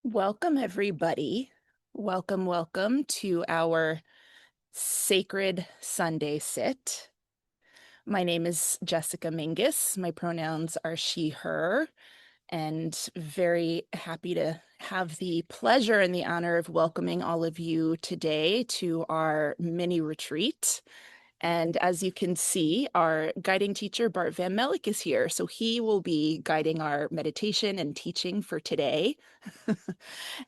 Welcome, everybody. Welcome to our sacred Sunday sit. My name is Jessica Mingus. My pronouns are she, her, and very happy to have the pleasure and the honor of welcoming all of you today to our mini retreat. And as you can see, our guiding teacher, Bart Van Melik, is here. So he will be guiding our meditation and teaching for today.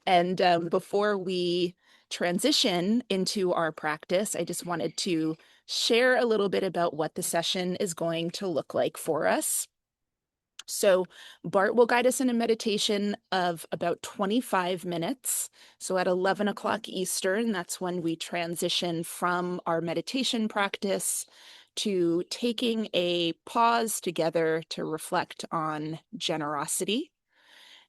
And before we transition into our practice, I just wanted to share a little bit about what the session is going to look like for us. So Bart will guide us in a meditation of about 25 minutes. So at 11 o'clock Eastern, that's when we transition from our meditation practice to taking a pause together to reflect on generosity.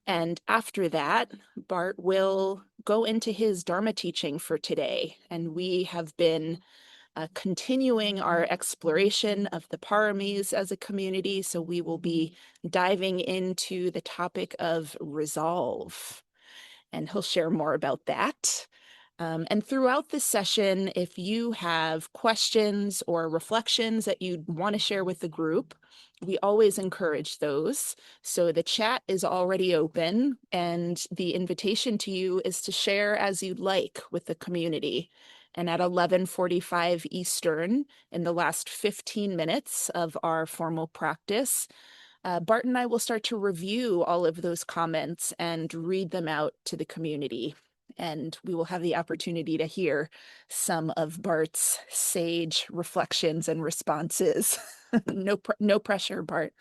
And after that, Bart will go into his Dharma teaching for today. And we have been continuing our exploration of the Pāramīs as a community. So we will be diving into the topic of resolve. And he'll share more about that. And throughout this session, if you have questions or reflections that you'd want to share with the group, we always encourage those. So the chat is already open, and the invitation to you is to share as you'd like with the community. And at 11:45 Eastern, in the last 15 minutes of our formal practice, Bart and I will start to review all of those comments and read them out to the community. And we will have the opportunity to hear some of Bart's sage reflections and responses. No pressure, Bart.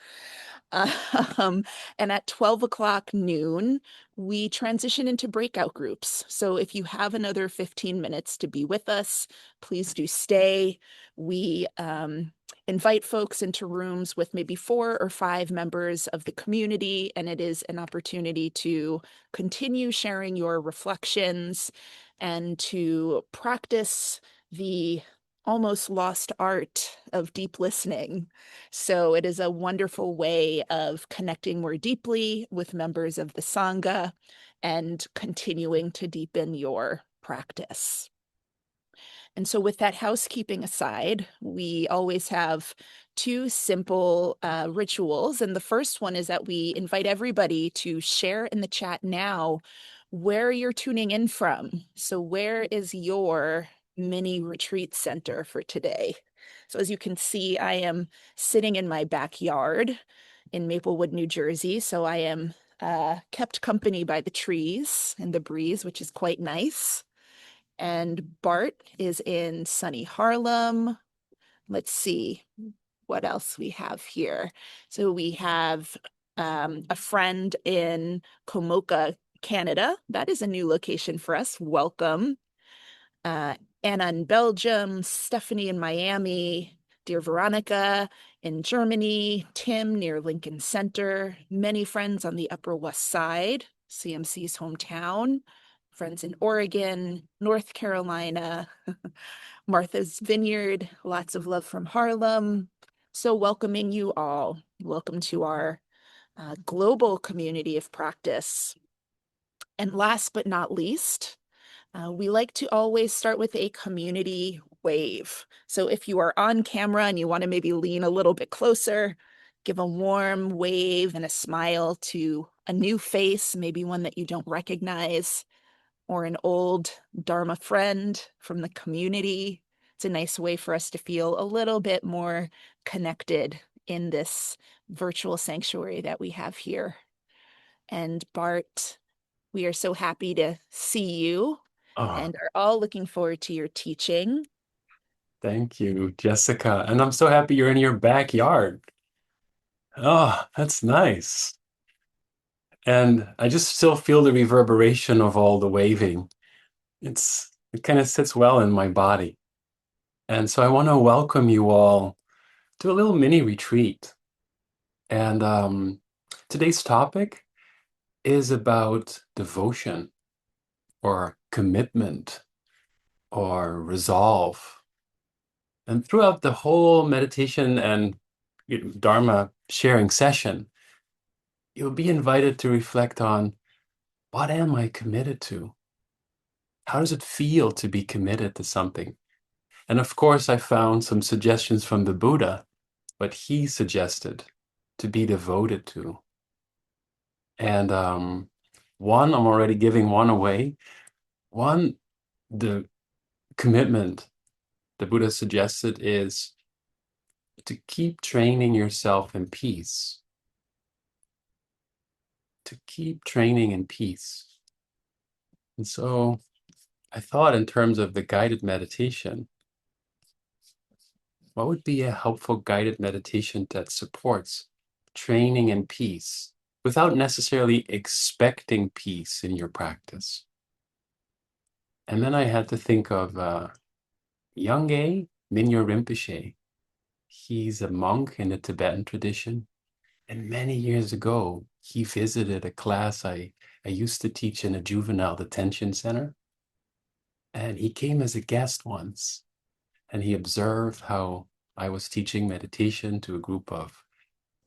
And at 12 o'clock noon, we transition into breakout groups. So if you have another 15 minutes to be with us, please do stay. We invite folks into rooms with maybe 4 or 5 members of the community, and it is an opportunity to continue sharing your reflections and to practice the almost lost art of deep listening. So it is a wonderful way of connecting more deeply with members of the Sangha and continuing to deepen your practice. And so with that housekeeping aside, we always have 2 simple rituals. And the first one is that we invite everybody to share in the chat now where you're tuning in from. So where is your mini retreat center for today? So as you can see, I am sitting in my backyard in Maplewood, New Jersey. So I am kept company by the trees and the breeze, which is quite nice. And Bart is in sunny Harlem. Let's see what else we have here. So we have a friend in Komoka, Canada. That is a new location for us. Welcome. Anna in Belgium, Stephanie in Miami, dear Veronica in Germany, Tim near Lincoln Center, many friends on the Upper West Side, CMC's hometown, friends in Oregon, North Carolina, Martha's Vineyard, lots of love from Harlem. So welcoming you all. Welcome to our global community of practice. And last but not least, we like to always start with a community wave. So if you are on camera and you want to maybe lean a little bit closer, give a warm wave and a smile to a new face, maybe one that you don't recognize, or an old Dharma friend from the community. It's a nice way for us to feel a little bit more connected in this virtual sanctuary that we have here. And Bart, we are so happy to see you Oh, and are all looking forward to your teaching. thank you, Jessica. And I'm so happy you're in your backyard. Oh, that's nice. And I just still feel the reverberation of all the waving. It kind of sits well in my body. And so I want to welcome you all to a little mini retreat. And today's topic is about devotion or commitment or resolve. And throughout the whole meditation and Dharma sharing session, you'll be invited to reflect on, what am I committed to? How does it feel to be committed to something? And of course, I found some suggestions from the Buddha, what he suggested to be devoted to. And one, I'm already giving one away. One, the commitment the Buddha suggested is to keep training yourself in peace, to keep training in peace. And so I thought, in terms of the guided meditation, what would be a helpful guided meditation that supports training in peace without necessarily expecting peace in your practice? And then I had to think of Yangye Minyo Rinpoche. He's a monk in the Tibetan tradition. And many years ago, he visited a class I used to teach in a juvenile detention center. And he came as a guest once, and he observed how I was teaching meditation to a group of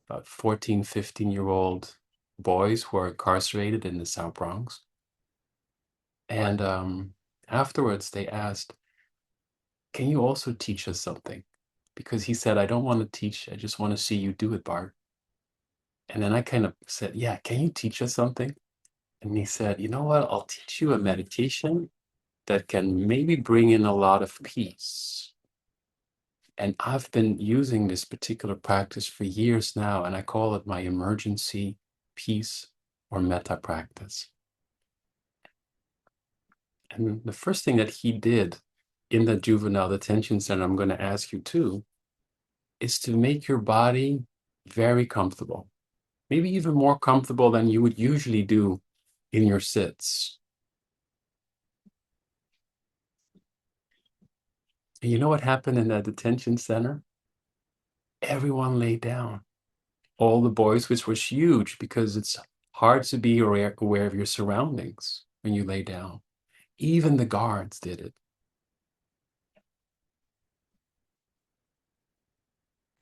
about 14, 15-year-old boys who are incarcerated in the South Bronx. And afterwards, they asked, can you also teach us something? Because he said, I don't want to teach, I just want to see you do it, Bart. And then I kind of said, yeah, can you teach us something? And he said, you know what? I'll teach you a meditation that can maybe bring in a lot of peace. And I've been using this particular practice for years now, and I call it my emergency peace or metta practice. And the first thing that he did in the juvenile detention center, I'm going to ask you too, is to make your body very comfortable, maybe even more comfortable than you would usually do in your sits. And you know what happened in that detention center? Everyone lay down. All the boys, which was huge because it's hard to be aware of your surroundings when you lay down. Even the guards did it.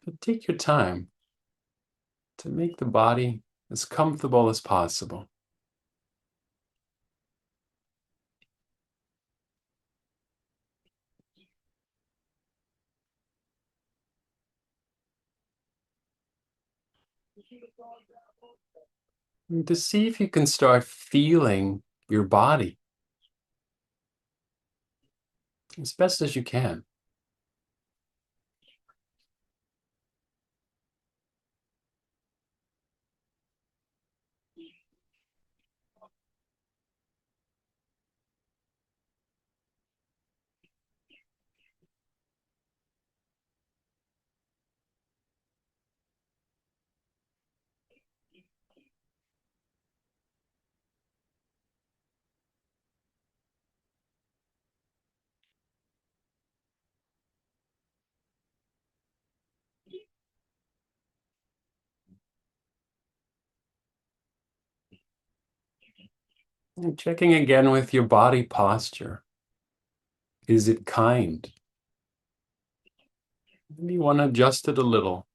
But take your time to make the body as comfortable as possible. And to see if you can start feeling your body as best as you can. And checking again with your body posture. Is it kind? Maybe you want to adjust it a little.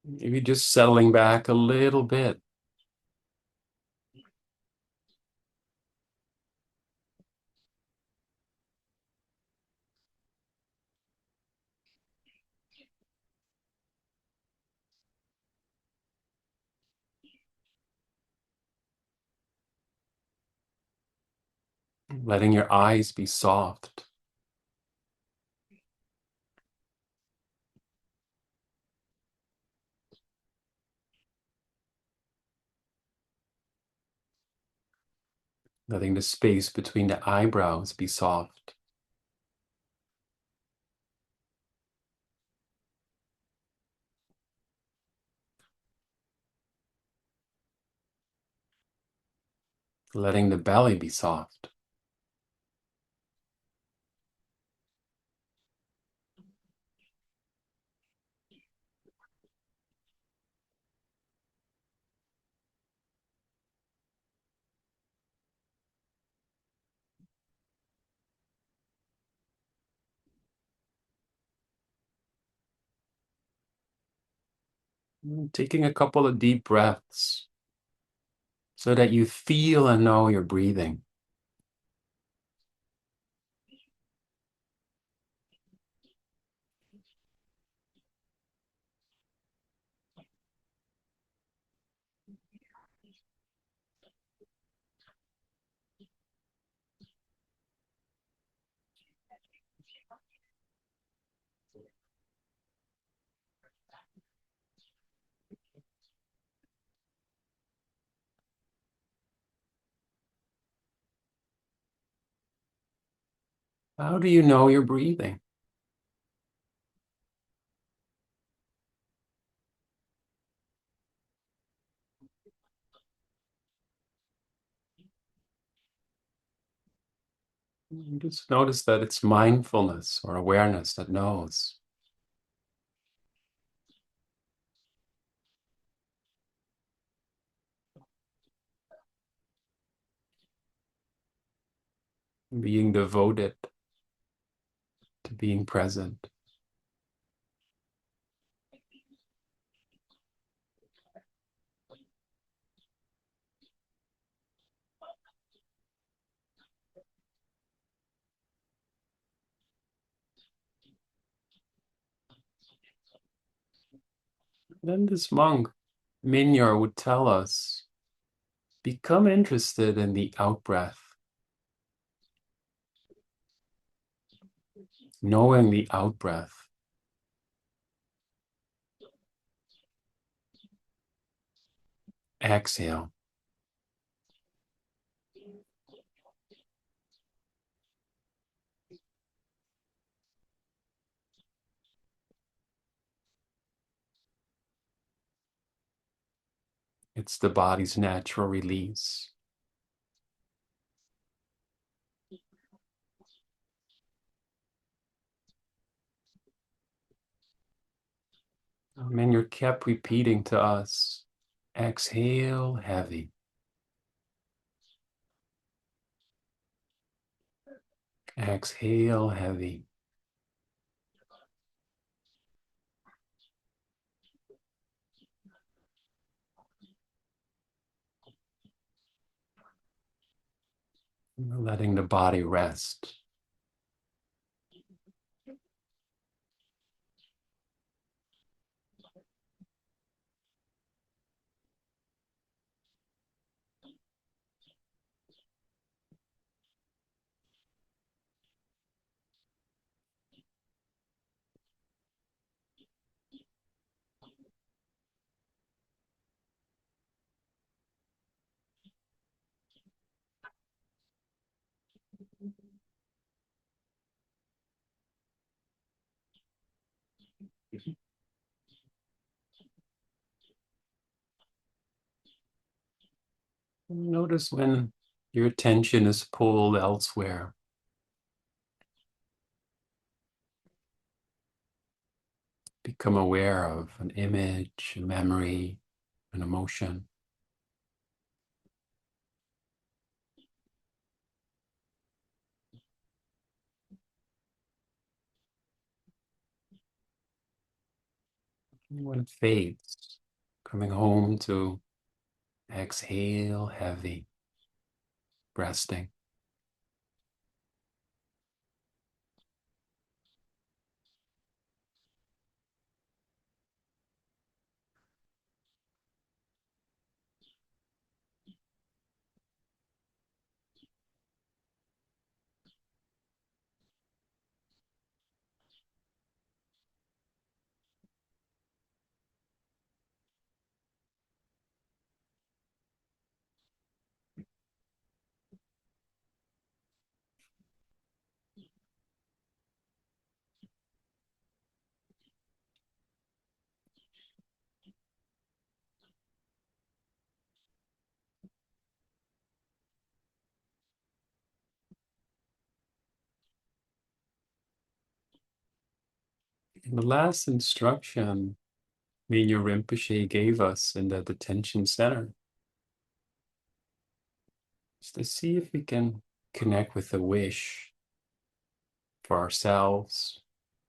Maybe just settling back a little bit. Letting your eyes be soft. letting the space between the eyebrows be soft. Letting the belly be soft. Taking a couple of deep breaths so that you feel and know you're breathing. How do you know you're breathing? Just notice that it's mindfulness or awareness that knows. Being devoted to being present. Then this monk, Minyor, would tell us, become interested in the out-breath, knowing the out-breath. Exhale. It's the body's natural release. Minyor kept repeating to us, exhale heavy. Exhale heavy. Letting the body rest. Notice when your attention is pulled elsewhere. Become aware of an image, a memory, an emotion. When it fades, coming home to exhale heavy, resting. In the last instruction Mingyur Rinpoche gave us in the detention center is to see if we can connect with a wish for ourselves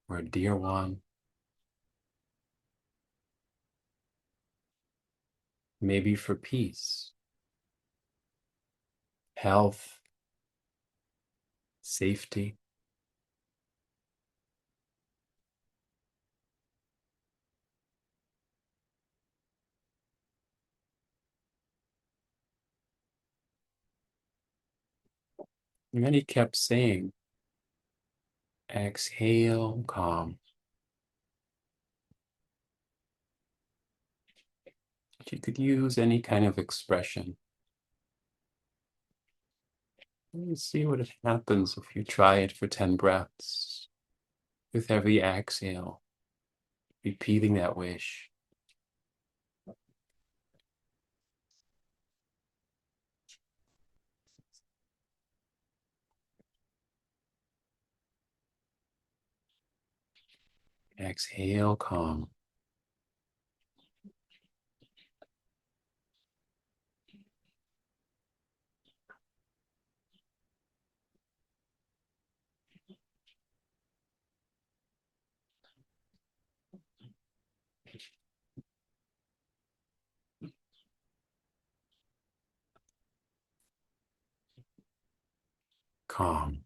or a dear one, maybe for peace, health, safety. And then he kept saying, exhale, calm. You could use any kind of expression. And see what happens if you try it for 10 breaths. With every exhale, repeating that wish. Exhale, calm. Calm.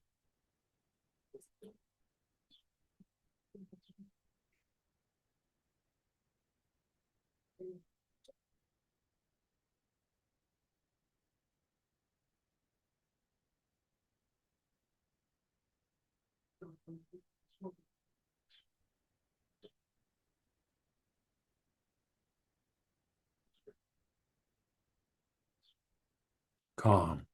Calm.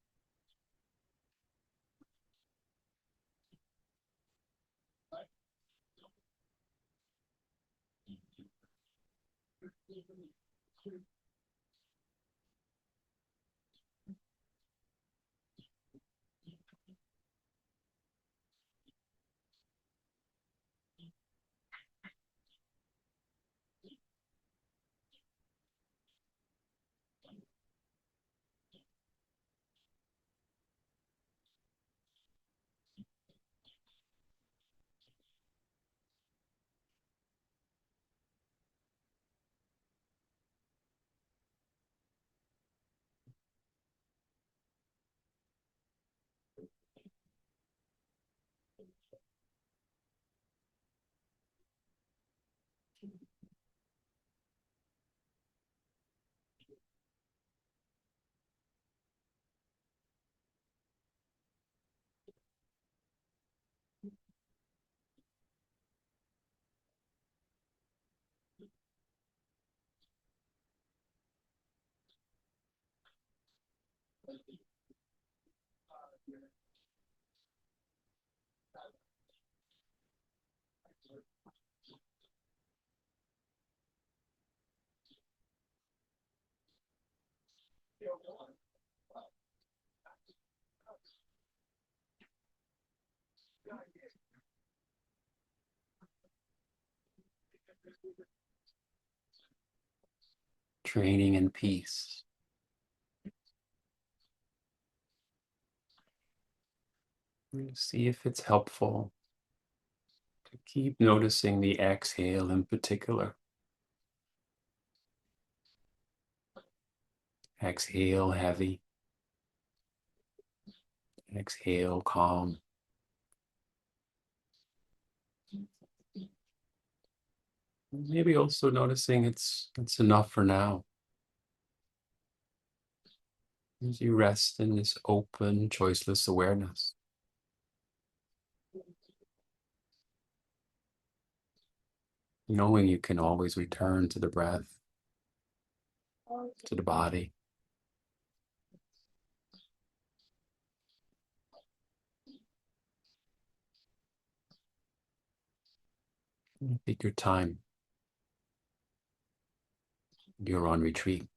Training in peace. See if it's helpful to keep noticing the exhale in particular. Exhale heavy. Exhale calm. Maybe also noticing it's enough for now. As you rest in this open, choiceless awareness. Knowing you can always return to the breath, to the body. Take your time. You're on retreat.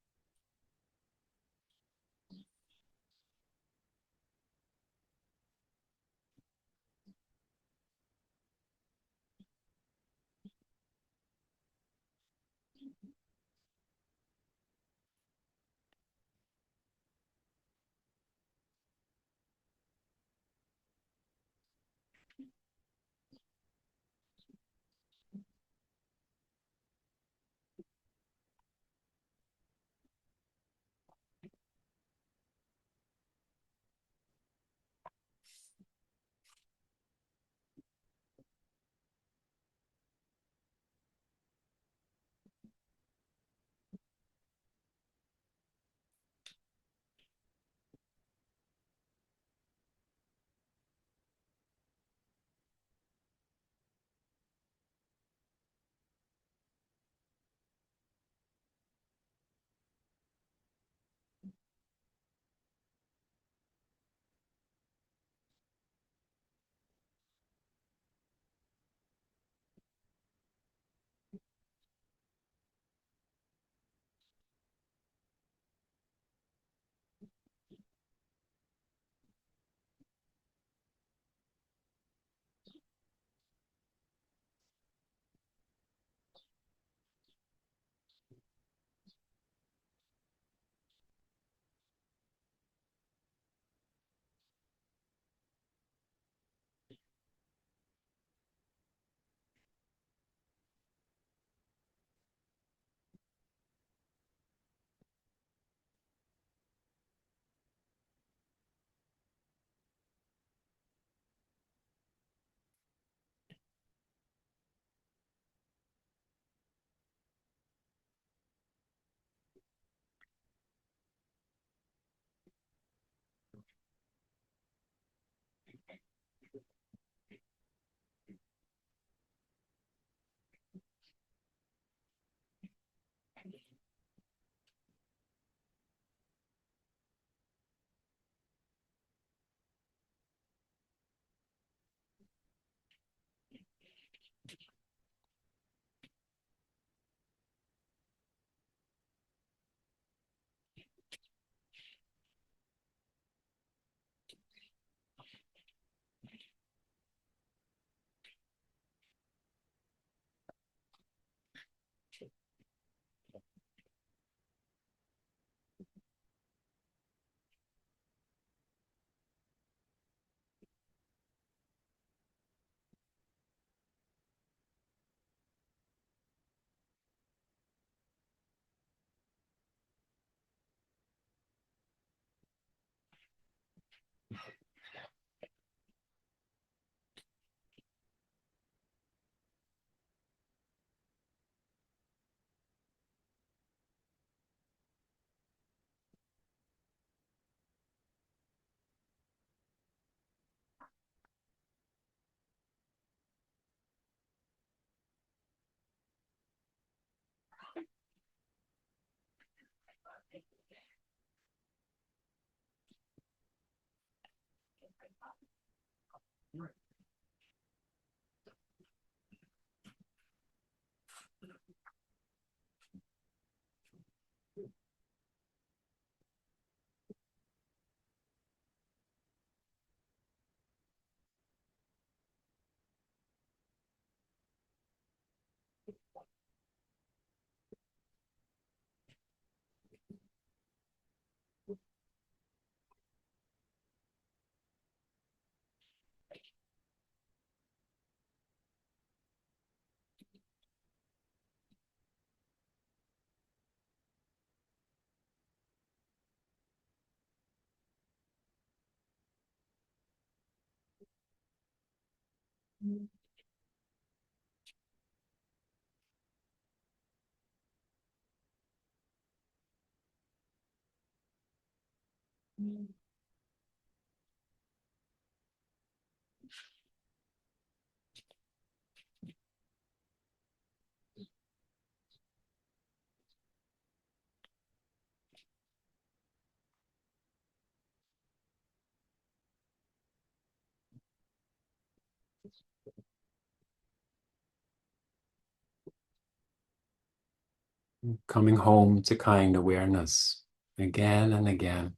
Coming home to kind awareness again and again.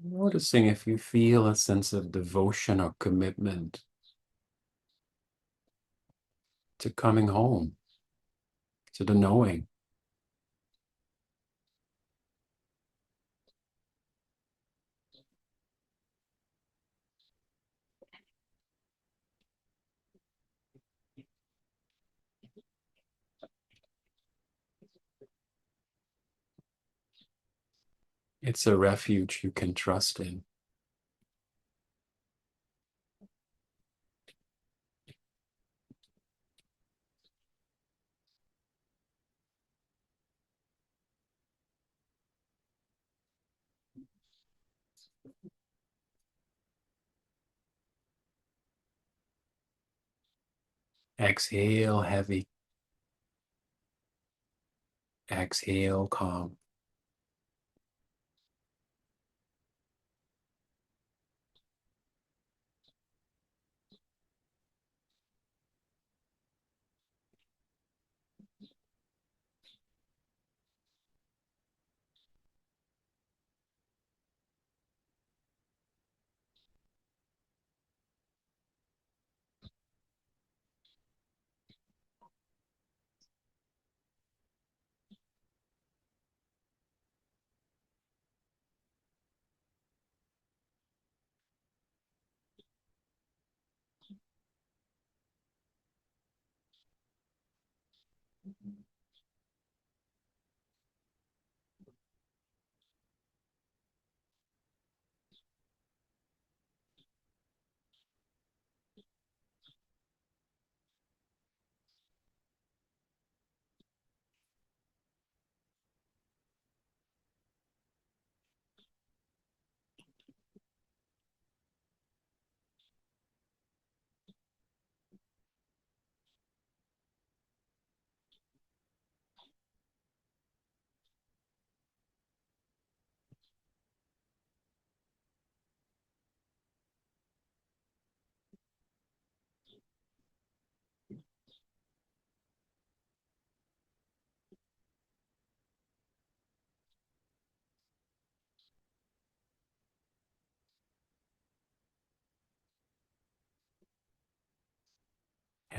Noticing if you feel a sense of devotion or commitment to coming home, to the knowing. It's a refuge you can trust in. Exhale heavy. Exhale calm.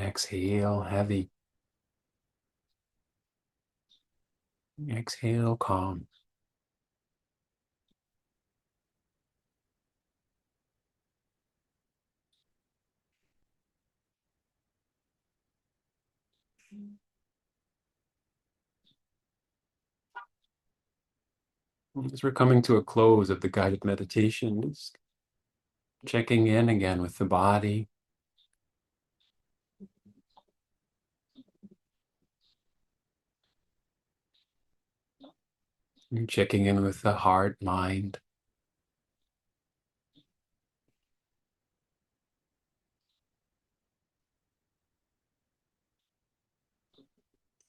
Exhale heavy. Exhale calm. As we're coming to a close of the guided meditation, just checking in again with the body. And checking in with the heart, mind.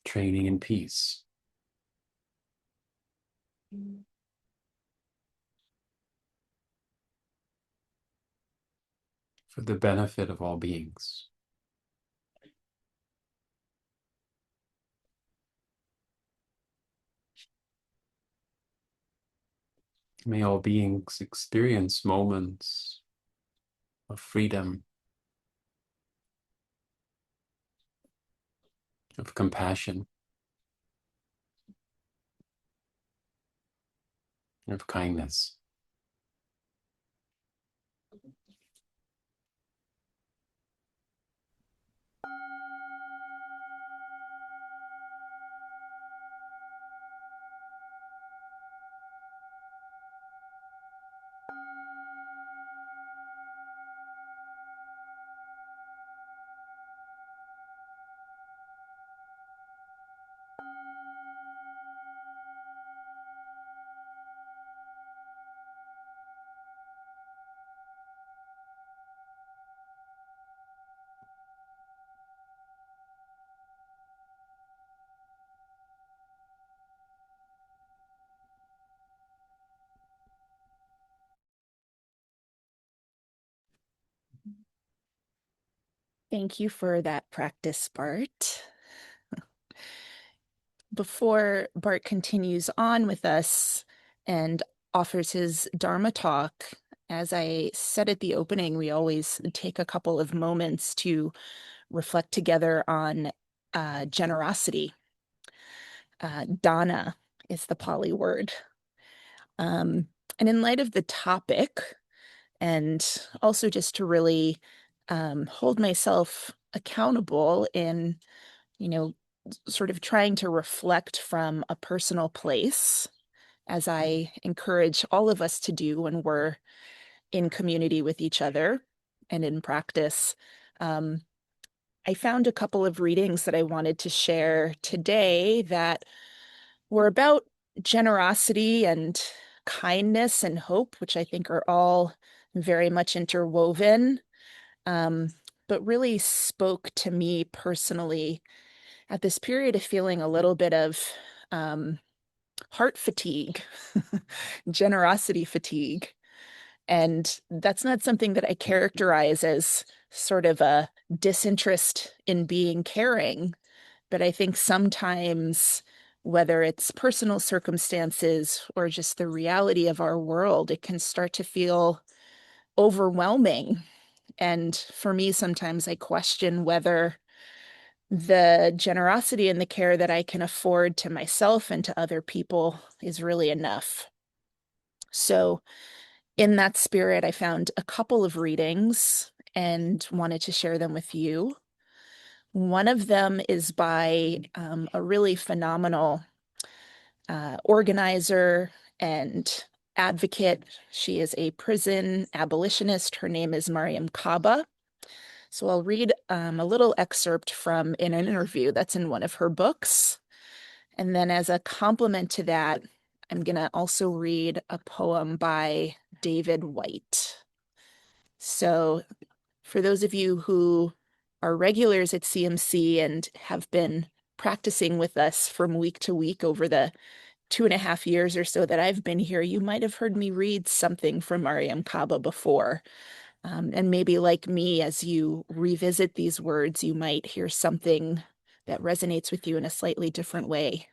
Training in peace. For the benefit of all beings. May all beings experience moments of freedom, of compassion, of kindness. Thank you for that practice, Bart. Before Bart continues on with us and offers his Dharma talk, as I said at the opening, we always take a couple of moments to reflect together on generosity. Dāna is the Pali word. And in light of the topic, and also just to really hold myself accountable in, sort of trying to reflect from a personal place, as I encourage all of us to do when we're in community with each other and in practice. I found a couple of readings that I wanted to share today that were about generosity and kindness and hope, which I think are all very much interwoven, um, but really spoke to me personally at this period of feeling a little bit of um, heart fatigue, generosity fatigue. And that's not something that I characterize as sort of a disinterest in being caring, but I think sometimes, whether it's personal circumstances or just the reality of our world, it can start to feel overwhelming. And for me, sometimes I question whether the generosity and the care that I can afford to myself and to other people is really enough. So, in that spirit, I found a couple of readings and wanted to share them with you. One of them is by a really phenomenal organizer and advocate. She is a prison abolitionist. Her name is Mariam Kaba. So I'll read a little excerpt from an interview that's in one of her books. And then as a complement to that, I'm going to also read a poem by David Whyte. So for those of you who are regulars at CMC and have been practicing with us from week to week over the 2.5 years or so that I've been here, you might have heard me read something from Mariam Kaba before. And maybe like me, as you revisit these words, you might hear something that resonates with you in a slightly different way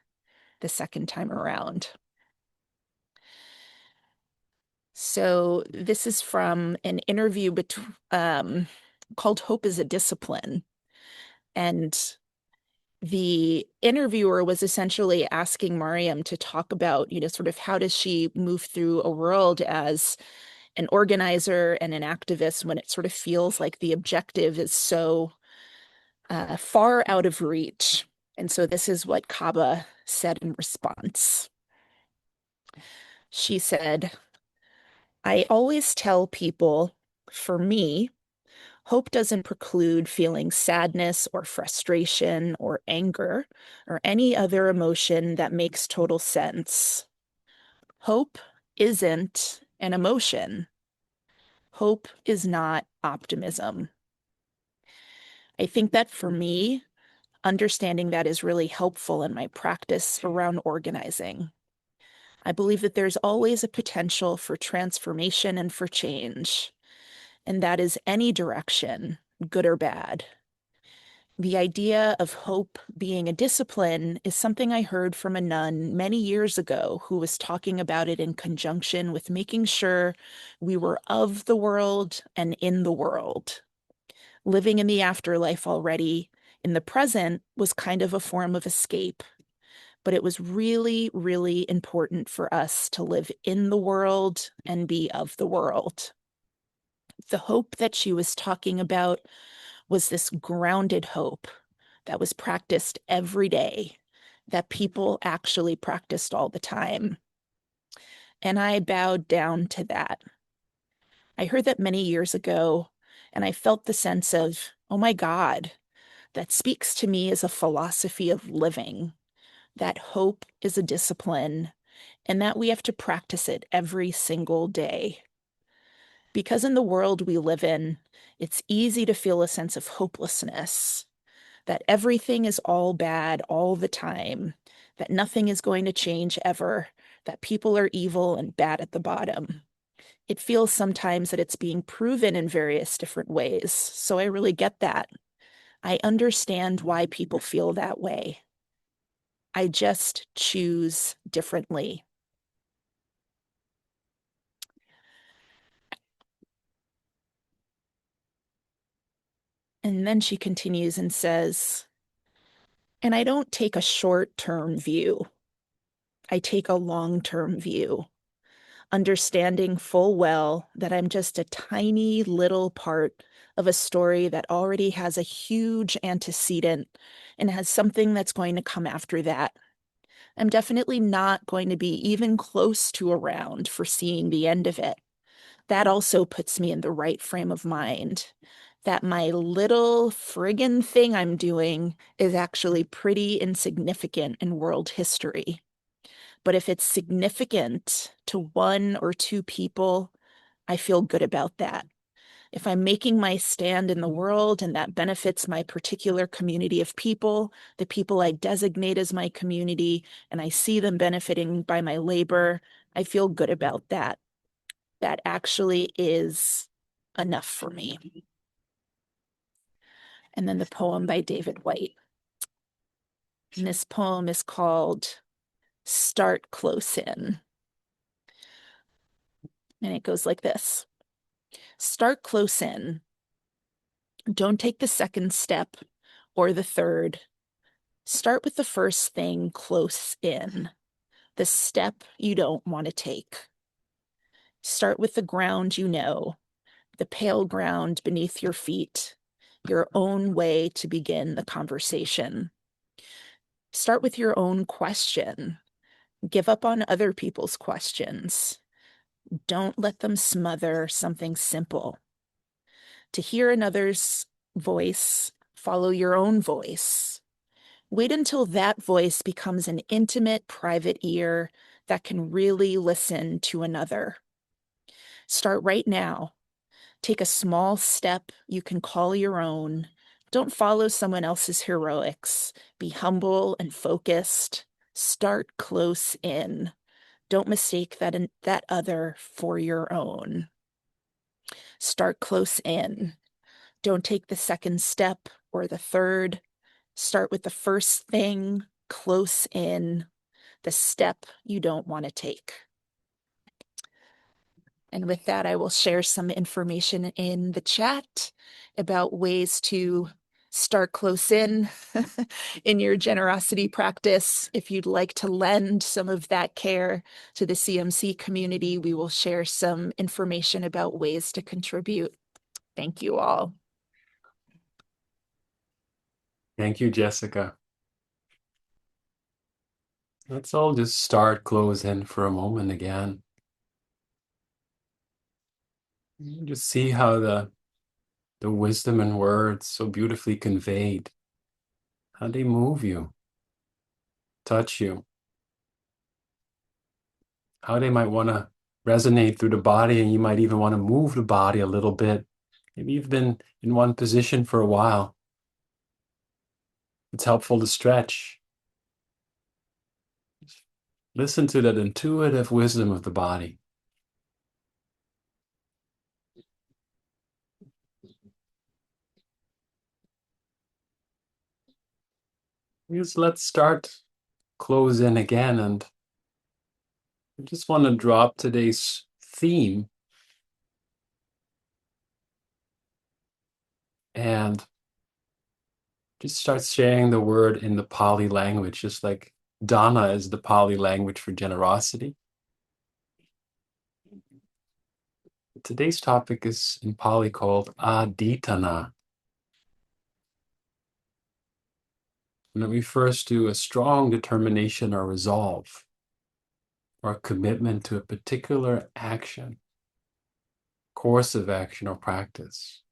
the second time around. So this is from an interview called Hope is a Discipline. And the interviewer was essentially asking Mariam to talk about, sort of how does she move through a world as an organizer and an activist when it sort of feels like the objective is so far out of reach. And so this is what Kaba said in response. She said, I always tell people, for me, hope doesn't preclude feeling sadness or frustration or anger or any other emotion that makes total sense. Hope isn't an emotion. Hope is not optimism. I think that for me, understanding that is really helpful in my practice around organizing. I believe that there's always a potential for transformation and for change, and that is any direction, good or bad. The idea of hope being a discipline is something I heard from a nun many years ago who was talking about it in conjunction with making sure we were of the world and in the world. Living in the afterlife already in the present was kind of a form of escape, but it was really, really important for us to live in the world and be of the world. The hope that she was talking about was this grounded hope that was practiced every day, that people actually practiced all the time. And I bowed down to that. I heard that many years ago, and I felt the sense of, oh my God, that speaks to me as a philosophy of living, that hope is a discipline, and that we have to practice it every single day. Because in the world we live in, it's easy to feel a sense of hopelessness, that everything is all bad all the time, that nothing is going to change ever, that people are evil and bad at the bottom. It feels sometimes that it's being proven in various different ways. So I really get that. I understand why people feel that way. I just choose differently. And then she continues and says, and I don't take a short-term view. I take a long-term view, understanding full well that I'm just a tiny little part of a story that already has a huge antecedent and has something that's going to come after that. I'm definitely not going to be even close to around for seeing the end of it. That also puts me in the right frame of mind. That my little friggin' thing I'm doing is actually pretty insignificant in world history. But if it's significant to one or two people, I feel good about that. If I'm making my stand in the world and that benefits my particular community of people, the people I designate as my community, and I see them benefiting by my labor, I feel good about that. That actually is enough for me. And then the poem by David White. And this poem is called Start Close In. And it goes like this. Start close in. Don't take the second step or the third. Start with the first thing close in, the step you don't want to take. Start with the ground you know, the pale ground beneath your feet, your own way to begin the conversation. Start with your own question. Give up on other people's questions. Don't let them smother something simple. To hear another's voice, follow your own voice. Wait until that voice becomes an intimate, private ear that can really listen to another. Start right now. Take a small step you can call your own. Don't follow someone else's heroics. Be humble and focused. Start close in. Don't mistake that other for your own. Start close in. Don't take the second step or the third. Start with the first thing close in, the step you don't want to take. And with that, I will share some information in the chat about ways to start close in in your generosity practice. If you'd like to lend some of that care to the CMC community, we will share some information about ways to contribute. Thank you all. Thank you, Jessica. Let's all just start close in for a moment again. Just see how the wisdom and words so beautifully conveyed, how they move you, touch you, how they might want to resonate through the body, and you might even want to move the body a little bit. Maybe you've been in one position for a while. It's helpful to stretch. Listen to that intuitive wisdom of the body. Just let's start close in again, and I just want to drop today's theme and just start sharing the word in the Pali language, just like Dāna is the Pali language for generosity. Today's topic is in Pali called Adhiṭṭhāna, and it refers to a strong determination or resolve, or a commitment to a particular action, course of action, or practice.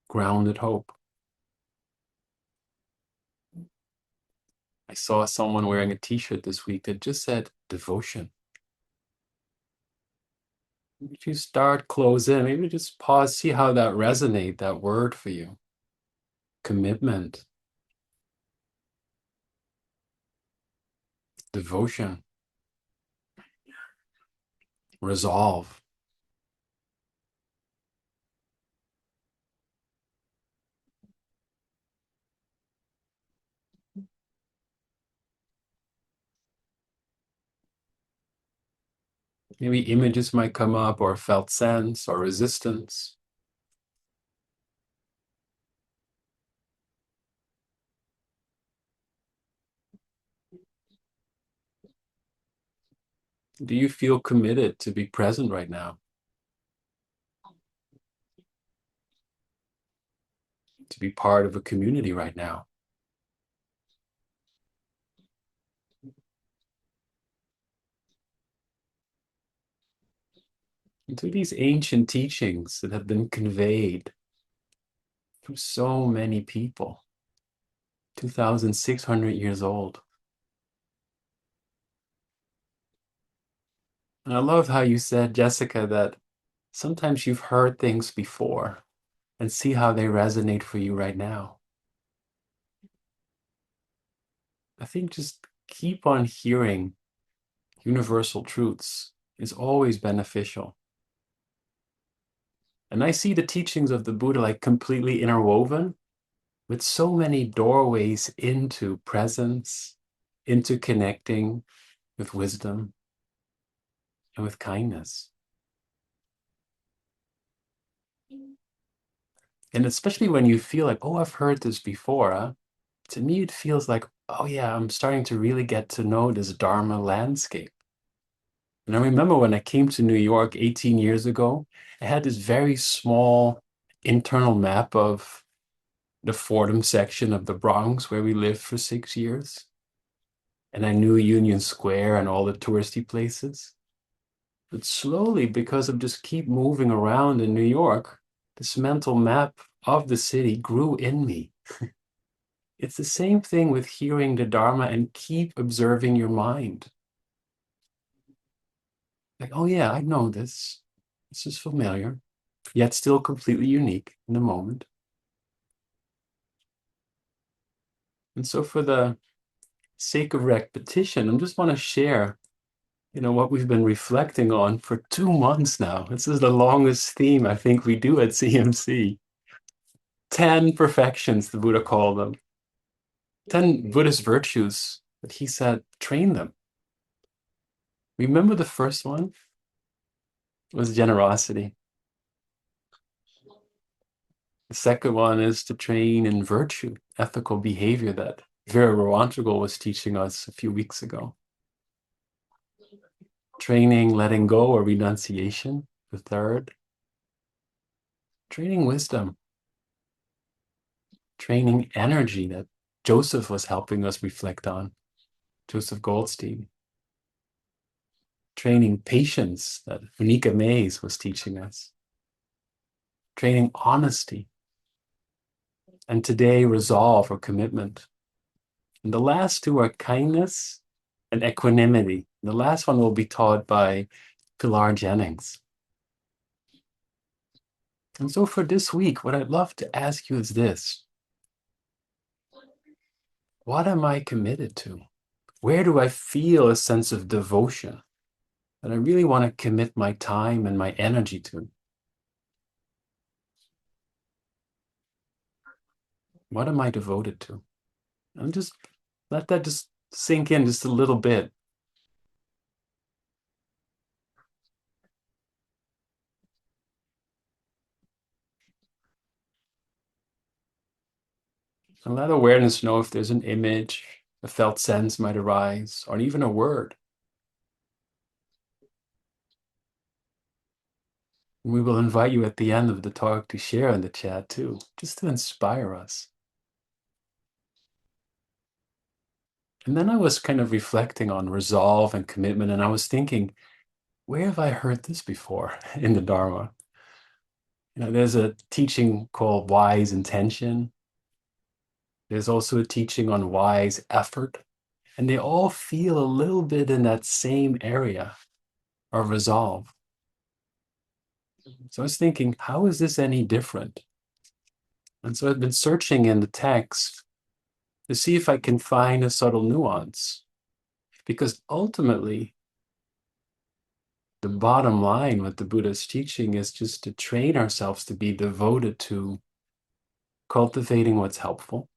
Grounded hope. I saw someone wearing a t-shirt this week that just said devotion. If you start close in, maybe just pause, see how that resonates, that word for you. Commitment, devotion, resolve. Maybe images might come up, or felt sense, or resistance. Do you feel committed to be present right now? To be part of a community right now? And to these ancient teachings that have been conveyed through so many people, 2,600 years old. And I love how you said, Jessica, that sometimes you've heard things before and see how they resonate for you right now. I think just keep on hearing universal truths is always beneficial. And I see the teachings of the Buddha like completely interwoven with so many doorways into presence, into connecting with wisdom and with kindness. And especially when you feel like, oh, I've heard this before, huh? To me, it feels like, oh yeah, I'm starting to really get to know this Dharma landscape. And I remember when I came to New York 18 years ago, I had this very small internal map of the Fordham section of the Bronx where we lived for 6 years. And I knew Union Square and all the touristy places. But slowly, because of just keep moving around in New York, this mental map of the city grew in me. It's the same thing with hearing the Dharma and keep observing your mind. Like, oh yeah, I know this. This is familiar, yet still completely unique in the moment. And so for the sake of repetition, I just want to share, what we've been reflecting on for 2 months now. This is the longest theme I think we do at CMC. 10 perfections, the Buddha called them. 10 Buddhist virtues that he said, train them. Remember the first one was generosity. The second one is to train in virtue, ethical behavior that Vera Rawantrigal was teaching us a few weeks ago. Training, letting go, or renunciation, the third. Training wisdom. training energy that Joseph was helping us reflect on, Joseph Goldstein, training patience that Monica Mays was teaching us, training honesty, and today resolve or commitment. And the last two are kindness and equanimity. The last one will be taught by Pilar Jennings. And so for this week, what I'd love to ask you is this. What am I committed to? Where do I feel a sense of devotion that I really want to commit my time and my energy to? What am I devoted to? And just let that just sink in just a little bit. And let awareness know if there's an image, a felt sense might arise, or even a word. And we will invite you at the end of the talk to share in the chat too, just to inspire us. And then I was kind of reflecting on resolve and commitment, and I was thinking, where have I heard this before in the Dharma? There's a teaching called wise intention. There's also a teaching on wise effort. And they all feel a little bit in that same area of resolve. So I was thinking, how is this any different? And so I've been searching in the text to see if I can find a subtle nuance. Because ultimately, the bottom line with the Buddha's teaching is just to train ourselves to be devoted to cultivating what's helpful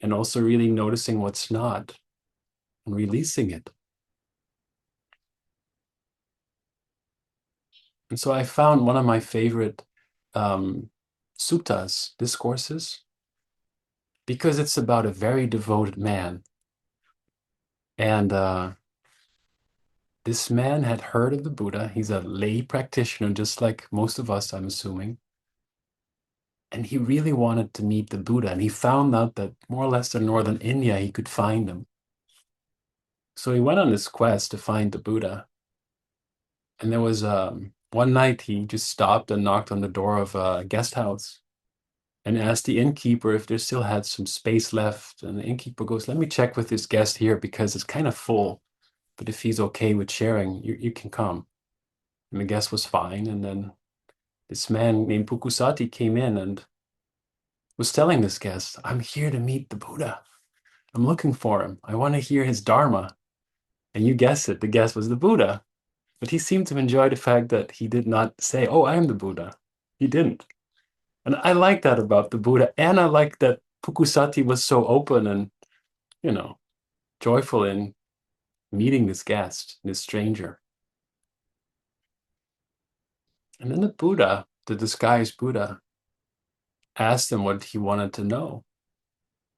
and also really noticing what's not and releasing it. And so I found one of my favorite suttas, discourses, because it's about a very devoted man. And this man had heard of the Buddha. He's a lay practitioner, just like most of us, I'm assuming. And he really wanted to meet the Buddha. And he found out that more or less in northern India, he could find him. So he went on this quest to find the Buddha. And there was one night he just stopped and knocked on the door of a guest house and asked the innkeeper if there still had some space left. And the innkeeper goes, let me check with this guest here because it's kind of full. But if he's okay with sharing, you can come. And the guest was fine. And then this man named Pukusati came in and was telling this guest, I'm here to meet the Buddha. I'm looking for him. I want to hear his Dharma. And you guessed it, the guest was the Buddha. But he seemed to enjoy the fact that he did not say, oh, I am the Buddha. He didn't. And I like that about the Buddha. And I like that Pukusati was so open and, joyful in meeting this guest, this stranger. And then the Buddha, the disguised Buddha, asked him what he wanted to know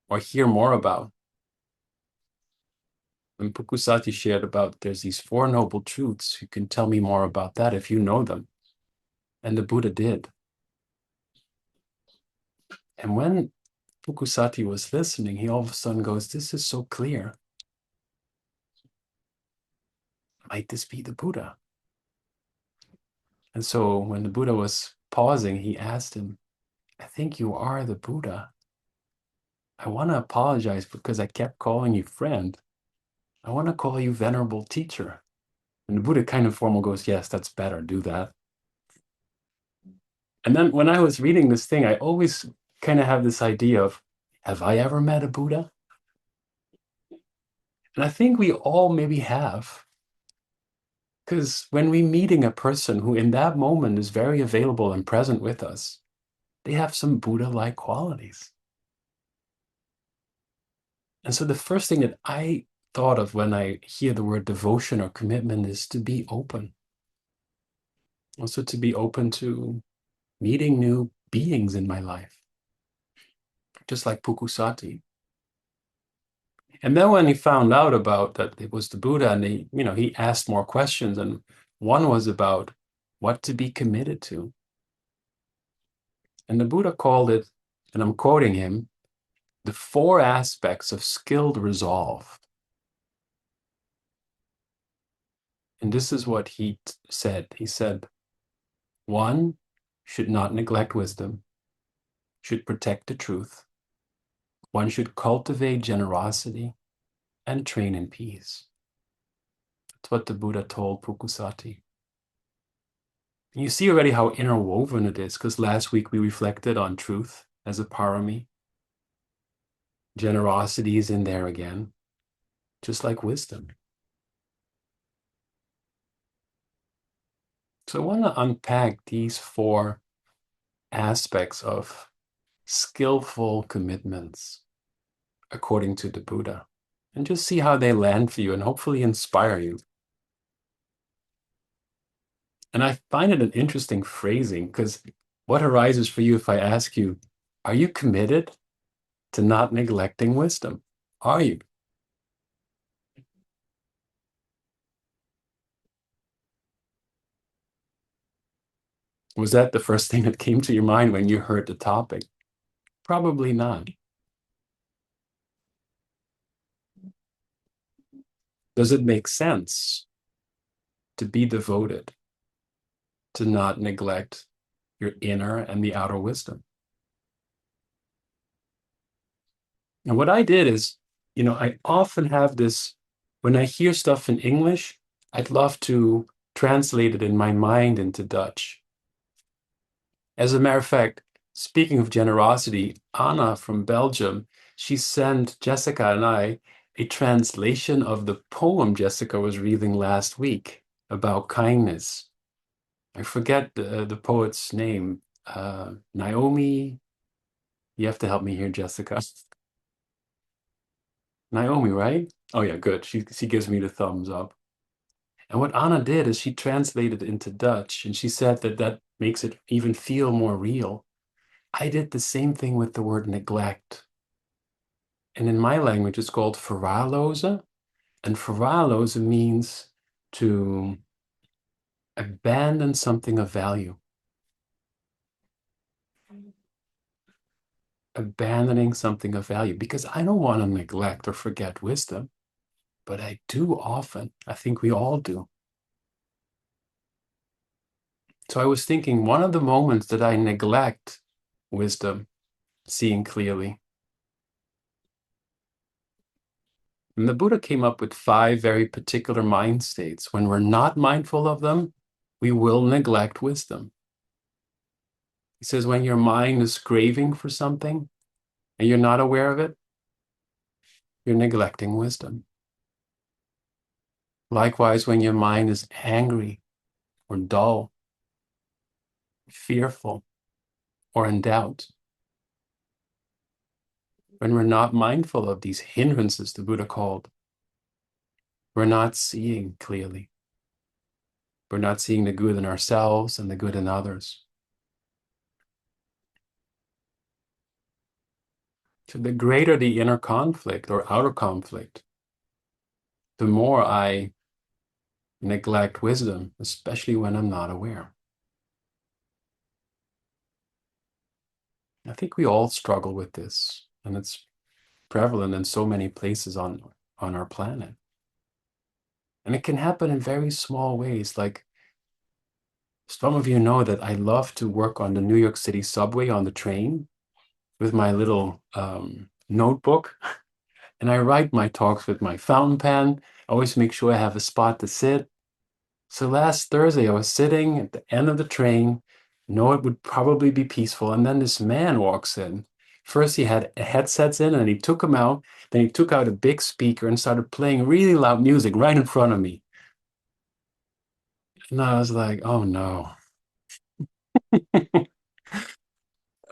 or hear more about. And Pukusati shared about there's these four noble truths. You can tell me more about that if you know them. And the Buddha did. And when Pukusati was listening, he all of a sudden goes, this is so clear. Might this be the Buddha? And so when the Buddha was pausing, he asked him, I think you are the Buddha. I want to apologize because I kept calling you friend. I want to call you venerable teacher. And the Buddha kind of formal goes, yes, that's better, do that. And then when I was reading this thing, I always kind of have this idea of, have I ever met a Buddha? And I think we all maybe have. Because when we're meeting a person who in that moment is very available and present with us, they have some Buddha-like qualities. And so the first thing that I thought of when I hear the word devotion or commitment is to be open. Also to be open to meeting new beings in my life, just like Pukusati. And then when he found out about that it was the Buddha, and he asked more questions, and one was about what to be committed to. And the Buddha called it, and I'm quoting him, the four aspects of skilled resolve. And this is what he said. He said, one, should not neglect wisdom, should protect the truth. One should cultivate generosity and train in peace. That's what the Buddha told Pukusati. You see already how interwoven it is, because last week we reflected on truth as a parami. Generosity is in there again, just like wisdom. So I want to unpack these four aspects of skillful commitments according to the Buddha, and just see how they land for you and hopefully inspire you. And I find it an interesting phrasing, because what arises for you if I ask you, are you committed to not neglecting wisdom? Are you? Was that the first thing that came to your mind when you heard the topic? Probably not. Does it make sense to be devoted, to not neglect your inner and the outer wisdom? And what I did is, I often have this, when I hear stuff in English, I'd love to translate it in my mind into Dutch. As a matter of fact, speaking of generosity, Anna from Belgium, she sent Jessica and I a translation of the poem Jessica was reading last week about kindness. I forget the poet's name. Naomi. You have to help me here, Jessica. Naomi, right? Oh yeah, good. She gives me the thumbs up. And what Anna did is she translated it into Dutch, and she said that that makes it even feel more real. I did the same thing with the word neglect. And in my language, it's called verwaarlozen. And verwaarlozen means to abandon something of value. Abandoning something of value, because I don't want to neglect or forget wisdom, but I do often. I think we all do. So I was thinking, one of the moments that I neglect wisdom, seeing clearly, and the Buddha came up with 5 very particular mind states. When we're not mindful of them, we will neglect wisdom. He says, when your mind is craving for something and you're not aware of it, you're neglecting wisdom. Likewise, when your mind is angry or dull, fearful, or in doubt, when we're not mindful of these hindrances, the Buddha called, we're not seeing clearly. We're not seeing the good in ourselves and the good in others. So the greater the inner conflict or outer conflict, the more I neglect wisdom, especially when I'm not aware. I think we all struggle with this, and it's prevalent in so many places on our planet. And it can happen in very small ways. Like, some of you know that I love to work on the New York City subway on the train with my little notebook. And I write my talks with my fountain pen. I always make sure I have a spot to sit. So last Thursday, I was sitting at the end of the train. Know it would probably be peaceful. And then this man walks in. First, he had headsets in, and he took them out. Then he took out a big speaker and started playing really loud music right in front of me. And I was like, oh no.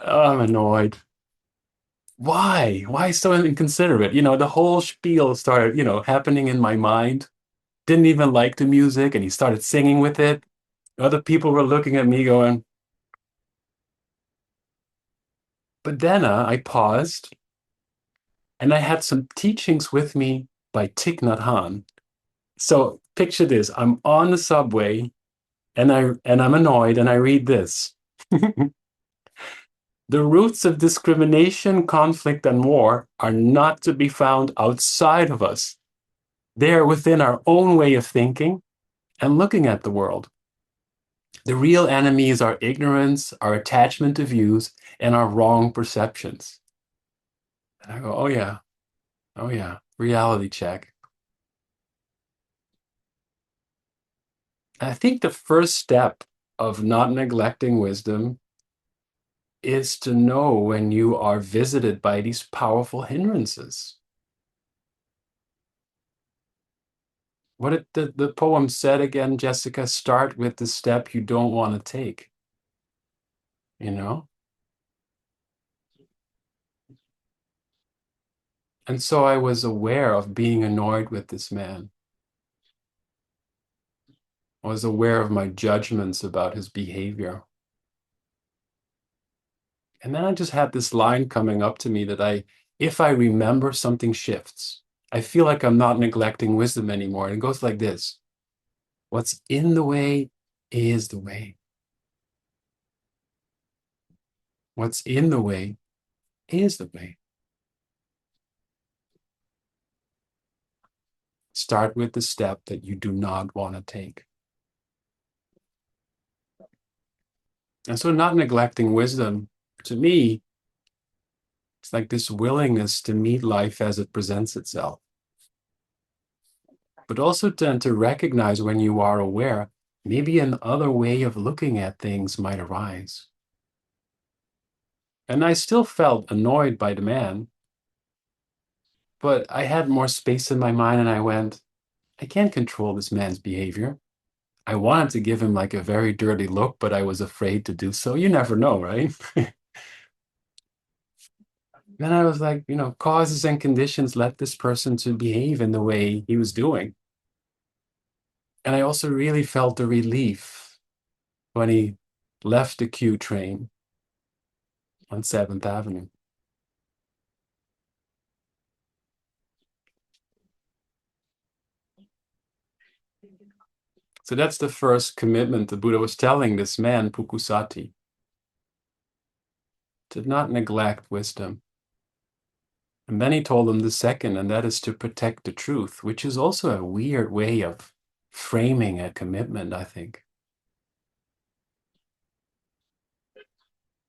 Oh, I'm annoyed. Why? Why so inconsiderate? The whole spiel started, happening in my mind. Didn't even like the music, and he started singing with it. Other people were looking at me going, but then I paused, and I had some teachings with me by Thich Nhat Hanh. So picture this: I'm on the subway, and I'm annoyed, and I read this. The roots of discrimination, conflict, and war are not to be found outside of us. They are within our own way of thinking and looking at the world. The real enemies are ignorance, our attachment to views, and our wrong perceptions. And I go, oh yeah, reality check. And I think the first step of not neglecting wisdom is to know when you are visited by these powerful hindrances. What did the poem said again, Jessica? Start with the step you don't want to take, you know? And so I was aware of being annoyed with this man. I was aware of my judgments about his behavior. And then I just had this line coming up to me that if I remember, something shifts. I feel like I'm not neglecting wisdom anymore. And it goes like this. What's in the way is the way. What's in the way is the way. Start with the step that you do not want to take. And so not neglecting wisdom, to me, it's like this willingness to meet life as it presents itself. But also then to recognize when you are aware, maybe another way of looking at things might arise. And I still felt annoyed by the man, but I had more space in my mind and I went, I can't control this man's behavior. I wanted to give him like a very dirty look, but I was afraid to do so. You never know, right? Then I was like, causes and conditions led this person to behave in the way he was doing. And I also really felt the relief when he left the Q train on 7th Avenue. So that's the first commitment the Buddha was telling this man, Pukusati, to not neglect wisdom. And then he told him the second, and that is to protect the truth, which is also a weird way of framing a commitment, I think.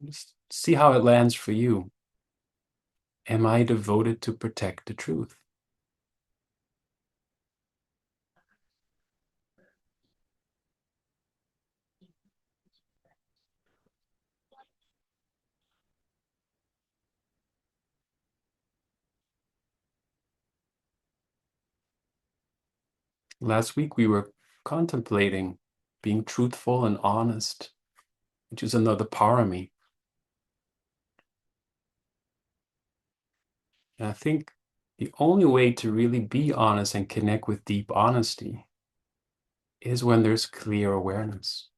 Just see how it lands for you. Am I devoted to protect the truth? Last week we were contemplating being truthful and honest, which is another parami. And I think the only way to really be honest and connect with deep honesty is when there's clear awareness.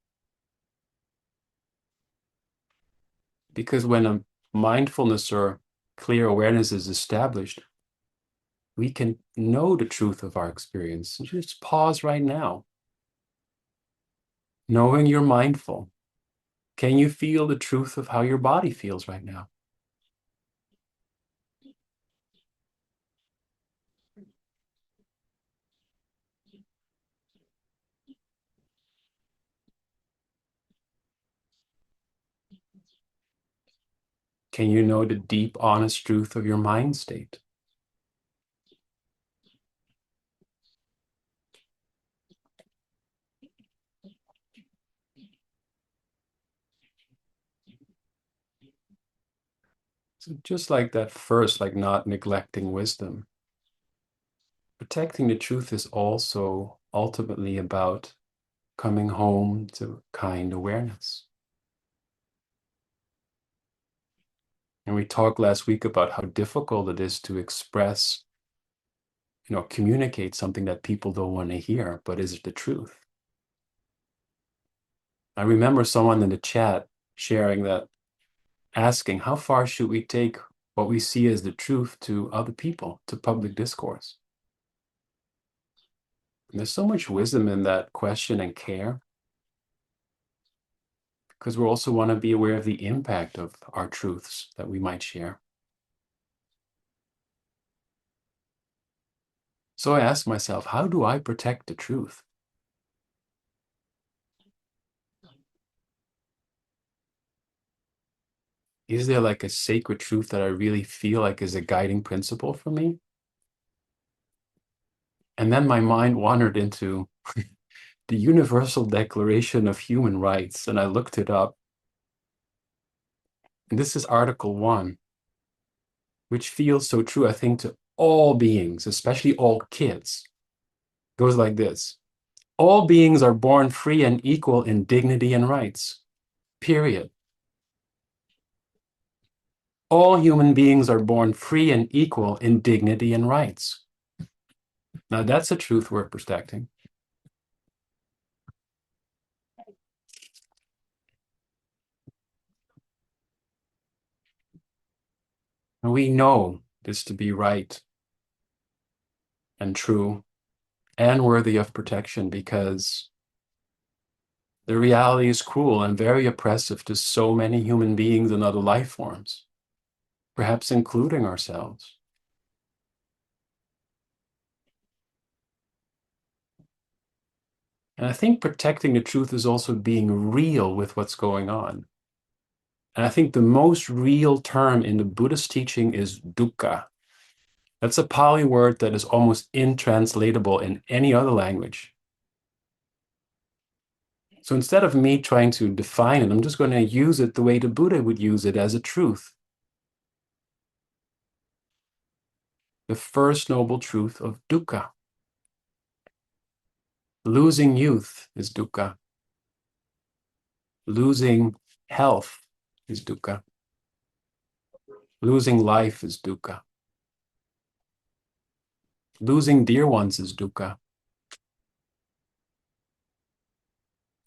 Because when a mindfulness or clear awareness is established, we can know the truth of our experience. Just pause right now. Knowing you're mindful, can you feel the truth of how your body feels right now? Can you know the deep, honest truth of your mind state? So just like that first, like not neglecting wisdom, protecting the truth is also ultimately about coming home to kind awareness. And we talked last week about how difficult it is to express, communicate something that people don't want to hear, but is it the truth? I remember someone in the chat sharing that, asking, how far should we take what we see as the truth to other people, to public discourse? And there's so much wisdom in that question and care. because we also want to be aware of the impact of our truths that we might share. So I ask myself, how do I protect the truth? Is there like a sacred truth that I really feel like is a guiding principle for me? And then my mind wandered into the Universal Declaration of Human Rights, and I looked it up. And this is Article 1, which feels so true, I think, to all beings, especially all kids. It goes like this: all beings are born free and equal in dignity and rights, period. All human beings are born free and equal in dignity and rights. Now, that's a truth worth protecting. And we know this to be right and true and worthy of protection because the reality is cruel and very oppressive to so many human beings and other life forms, perhaps including ourselves. And I think protecting the truth is also being real with what's going on. And I think the most real term in the Buddhist teaching is dukkha. That's a Pali word that is almost intranslatable in any other language. So instead of me trying to define it, I'm just going to use it the way the Buddha would use it, as a truth. The first noble truth of dukkha. Losing youth is dukkha. Losing health is dukkha. Losing life is dukkha. Losing dear ones is dukkha.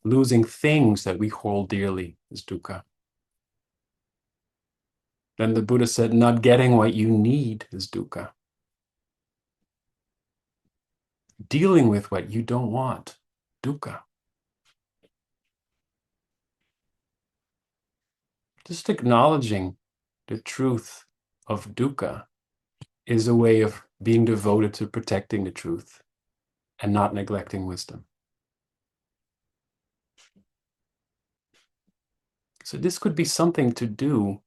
Losing things that we hold dearly is dukkha. Then the Buddha said, not getting what you need is dukkha. Dealing with what you don't want, dukkha. Just acknowledging the truth of dukkha is a way of being devoted to protecting the truth and not neglecting wisdom. So this could be something to do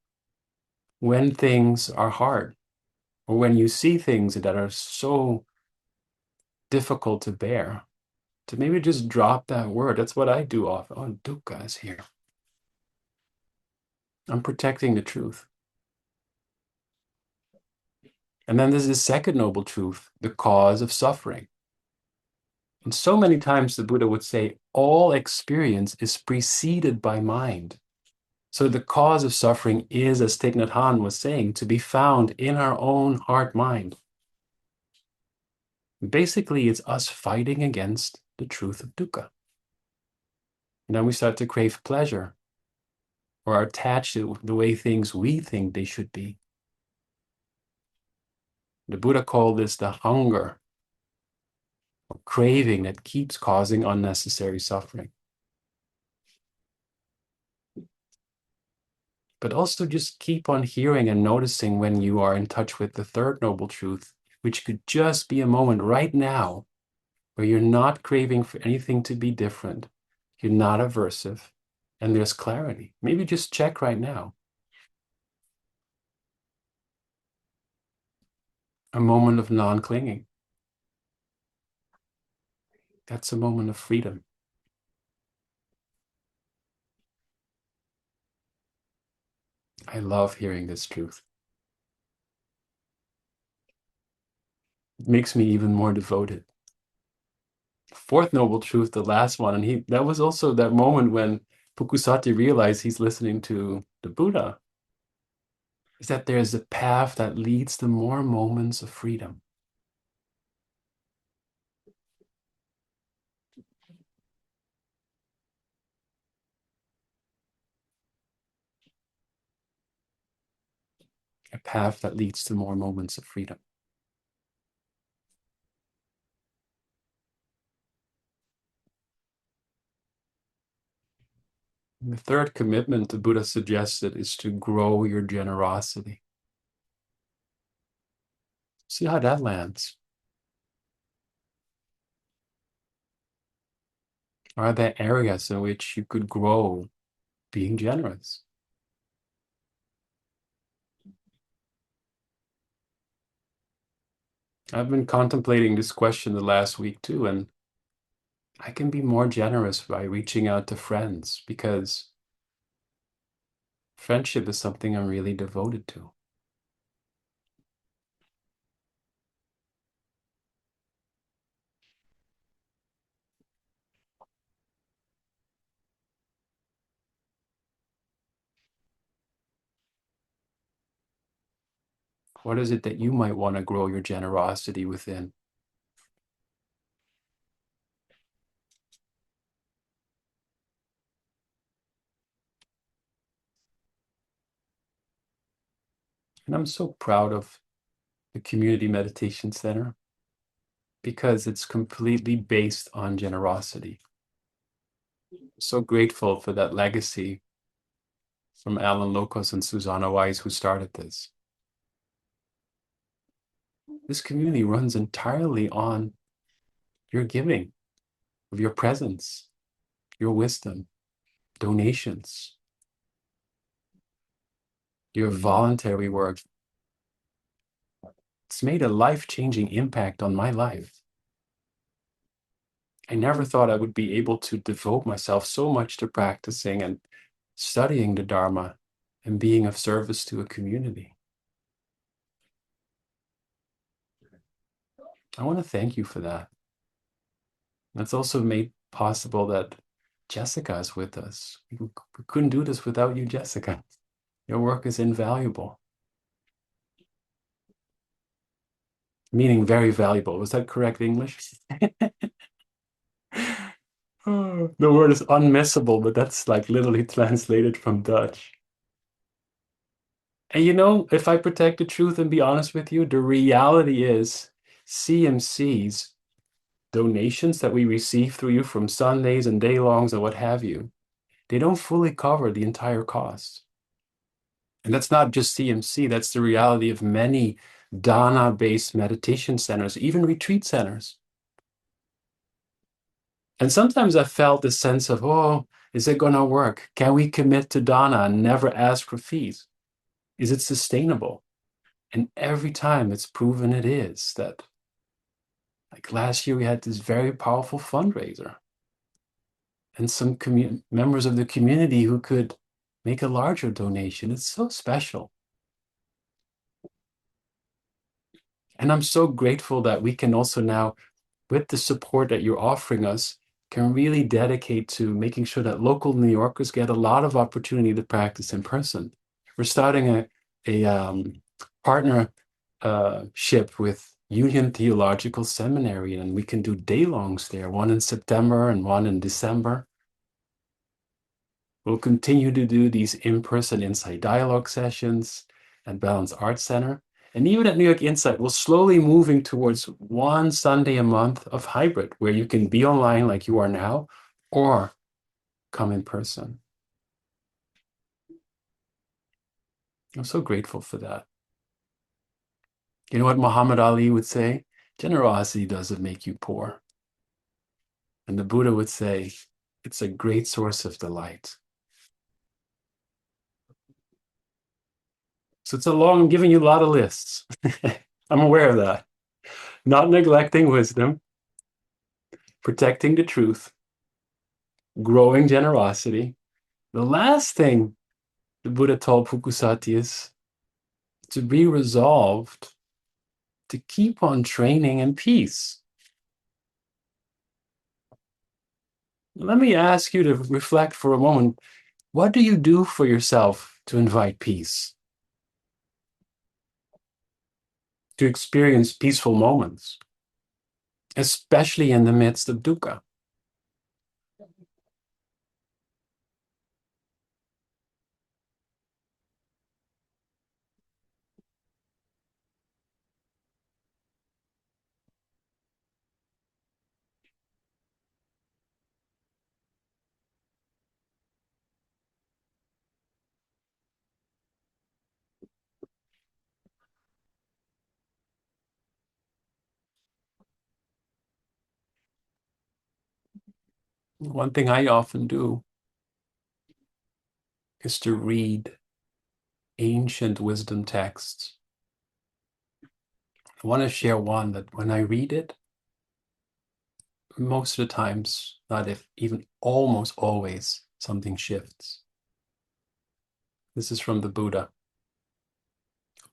when things are hard, or when you see things that are so difficult to bear, to maybe just drop that word. That's what I do often. Oh, dukkha is here. I'm protecting the truth. And then there's the second noble truth, the cause of suffering. And so many times the Buddha would say, all experience is preceded by mind. So the cause of suffering is, as Thich Nhat Hanh was saying, to be found in our own heart-mind. Basically, it's us fighting against the truth of dukkha. And then we start to crave pleasure, or are attached to the way things we think they should be. The Buddha called this the hunger, or craving that keeps causing unnecessary suffering. But also just keep on hearing and noticing when you are in touch with the third noble truth, which could just be a moment right now where you're not craving for anything to be different. You're not aversive, and there's clarity. Maybe just check right now. A moment of non-clinging. That's a moment of freedom. I love hearing this truth. It makes me even more devoted. Fourth noble truth, the last one, and that was also that moment when Pukusati realized he's listening to the Buddha, is that there's a path that leads to more moments of freedom. A path that leads to more moments of freedom. The third commitment the Buddha suggested is to grow your generosity. See how that lands. Are there areas in which you could grow being generous? I've been contemplating this question the last week too, and I can be more generous by reaching out to friends because friendship is something I'm really devoted to. What is it that you might want to grow your generosity within? And I'm so proud of the Community Meditation Center because it's completely based on generosity. So grateful for that legacy from Alan Locos and Susanna Weiss, who started this. This community runs entirely on your giving, of your presence, your wisdom, donations, your voluntary work. It's made a life-changing impact on my life. I never thought I would be able to devote myself so much to practicing and studying the Dharma and being of service to a community. I want to thank you for that. That's also made possible that Jessica is with us. We couldn't do this without you, Jessica. Your work is invaluable. Meaning very valuable. Was that correct English? Oh, the word is unmissable, but that's like literally translated from Dutch. And you know, if I protect the truth and be honest with you, the reality is CMC's donations that we receive through you from Sundays and day longs and what have you, they don't fully cover the entire cost. And that's not just CMC, that's the reality of many Dāna-based meditation centers, even retreat centers. And sometimes I felt this sense of, oh, is it going to work? Can we commit to Dāna and never ask for fees? Is it sustainable? And every time it's proven it is. That, like last year, we had this very powerful fundraiser and some members of the community who could make a larger donation. It's so special. And I'm so grateful that we can also now, with the support that you're offering us, can really dedicate to making sure that local New Yorkers get a lot of opportunity to practice in person. We're starting a partnership with Union Theological Seminary, and we can do day-longs there, one in September and one in December. We'll continue to do these in-person Insight Dialogue sessions at Balance Arts Center. And even at New York Insight, we're slowly moving towards one Sunday a month of hybrid, where you can be online like you are now, or come in person. I'm so grateful for that. You know what Muhammad Ali would say? Generosity doesn't make you poor. And the Buddha would say, it's a great source of delight. So I'm giving you a lot of lists. I'm aware of that. Not neglecting wisdom, protecting the truth, growing generosity. The last thing the Buddha told Pukusati is to be resolved to keep on training in peace. Let me ask you to reflect for a moment. What do you do for yourself to invite peace? To experience peaceful moments, especially in the midst of dukkha? One thing I often do is to read ancient wisdom texts. I want to share one that when I read it, most of the times, not if even almost always, something shifts. This is from the Buddha.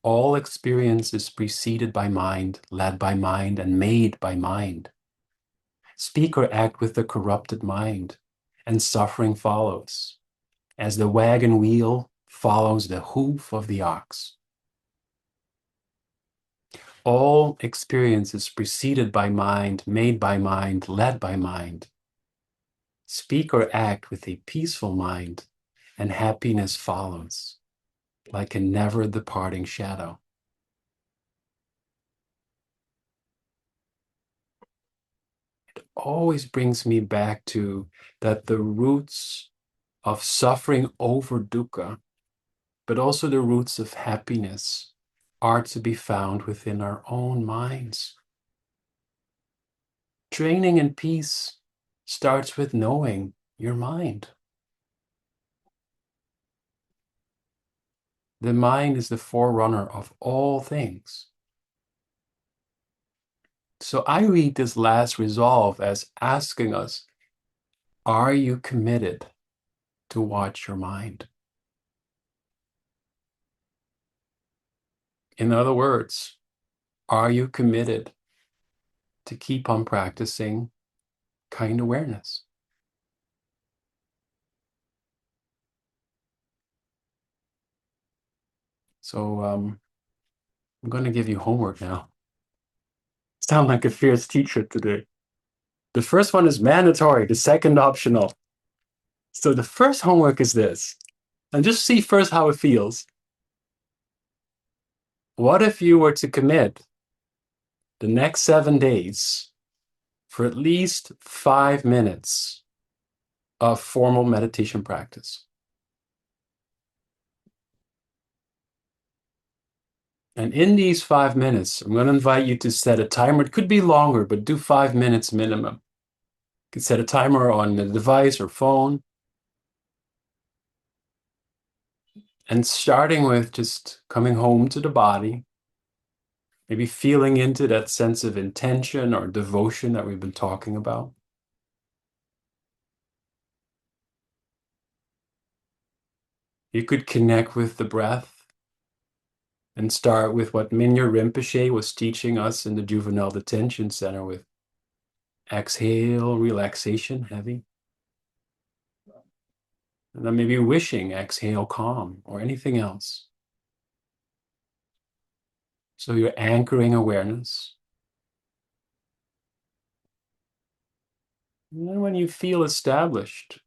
All experience is preceded by mind, led by mind, and made by mind. Speak or act with the corrupted mind, and suffering follows, as the wagon wheel follows the hoof of the ox. All experience is preceded by mind, made by mind, led by mind. Speak or act with a peaceful mind, and happiness follows, like a never departing shadow. It always brings me back to that the roots of suffering over dukkha, but also the roots of happiness, are to be found within our own minds. Training in peace starts with knowing your mind. The mind is the forerunner of all things. So I read this last resolve as asking us, are you committed to watch your mind? In other words, are you committed to keep on practicing kind awareness? So I'm going to give you homework now. Sound like a fierce teacher today. The first one is mandatory, the second optional. So the first homework is this, and just see first how it feels. What if you were to commit the next 7 days for at least 5 minutes of formal meditation practice? And in these 5 minutes, I'm going to invite you to set a timer. It could be longer, but do 5 minutes minimum. You could set a timer on the device or phone. And starting with just coming home to the body, maybe feeling into that sense of intention or devotion that we've been talking about. You could connect with the breath and start with what Mingyur Rinpoche was teaching us in the Juvenile Detention Center with exhale, relaxation, heavy. And then maybe wishing, exhale, calm, or anything else. So you're anchoring awareness. And then when you feel established,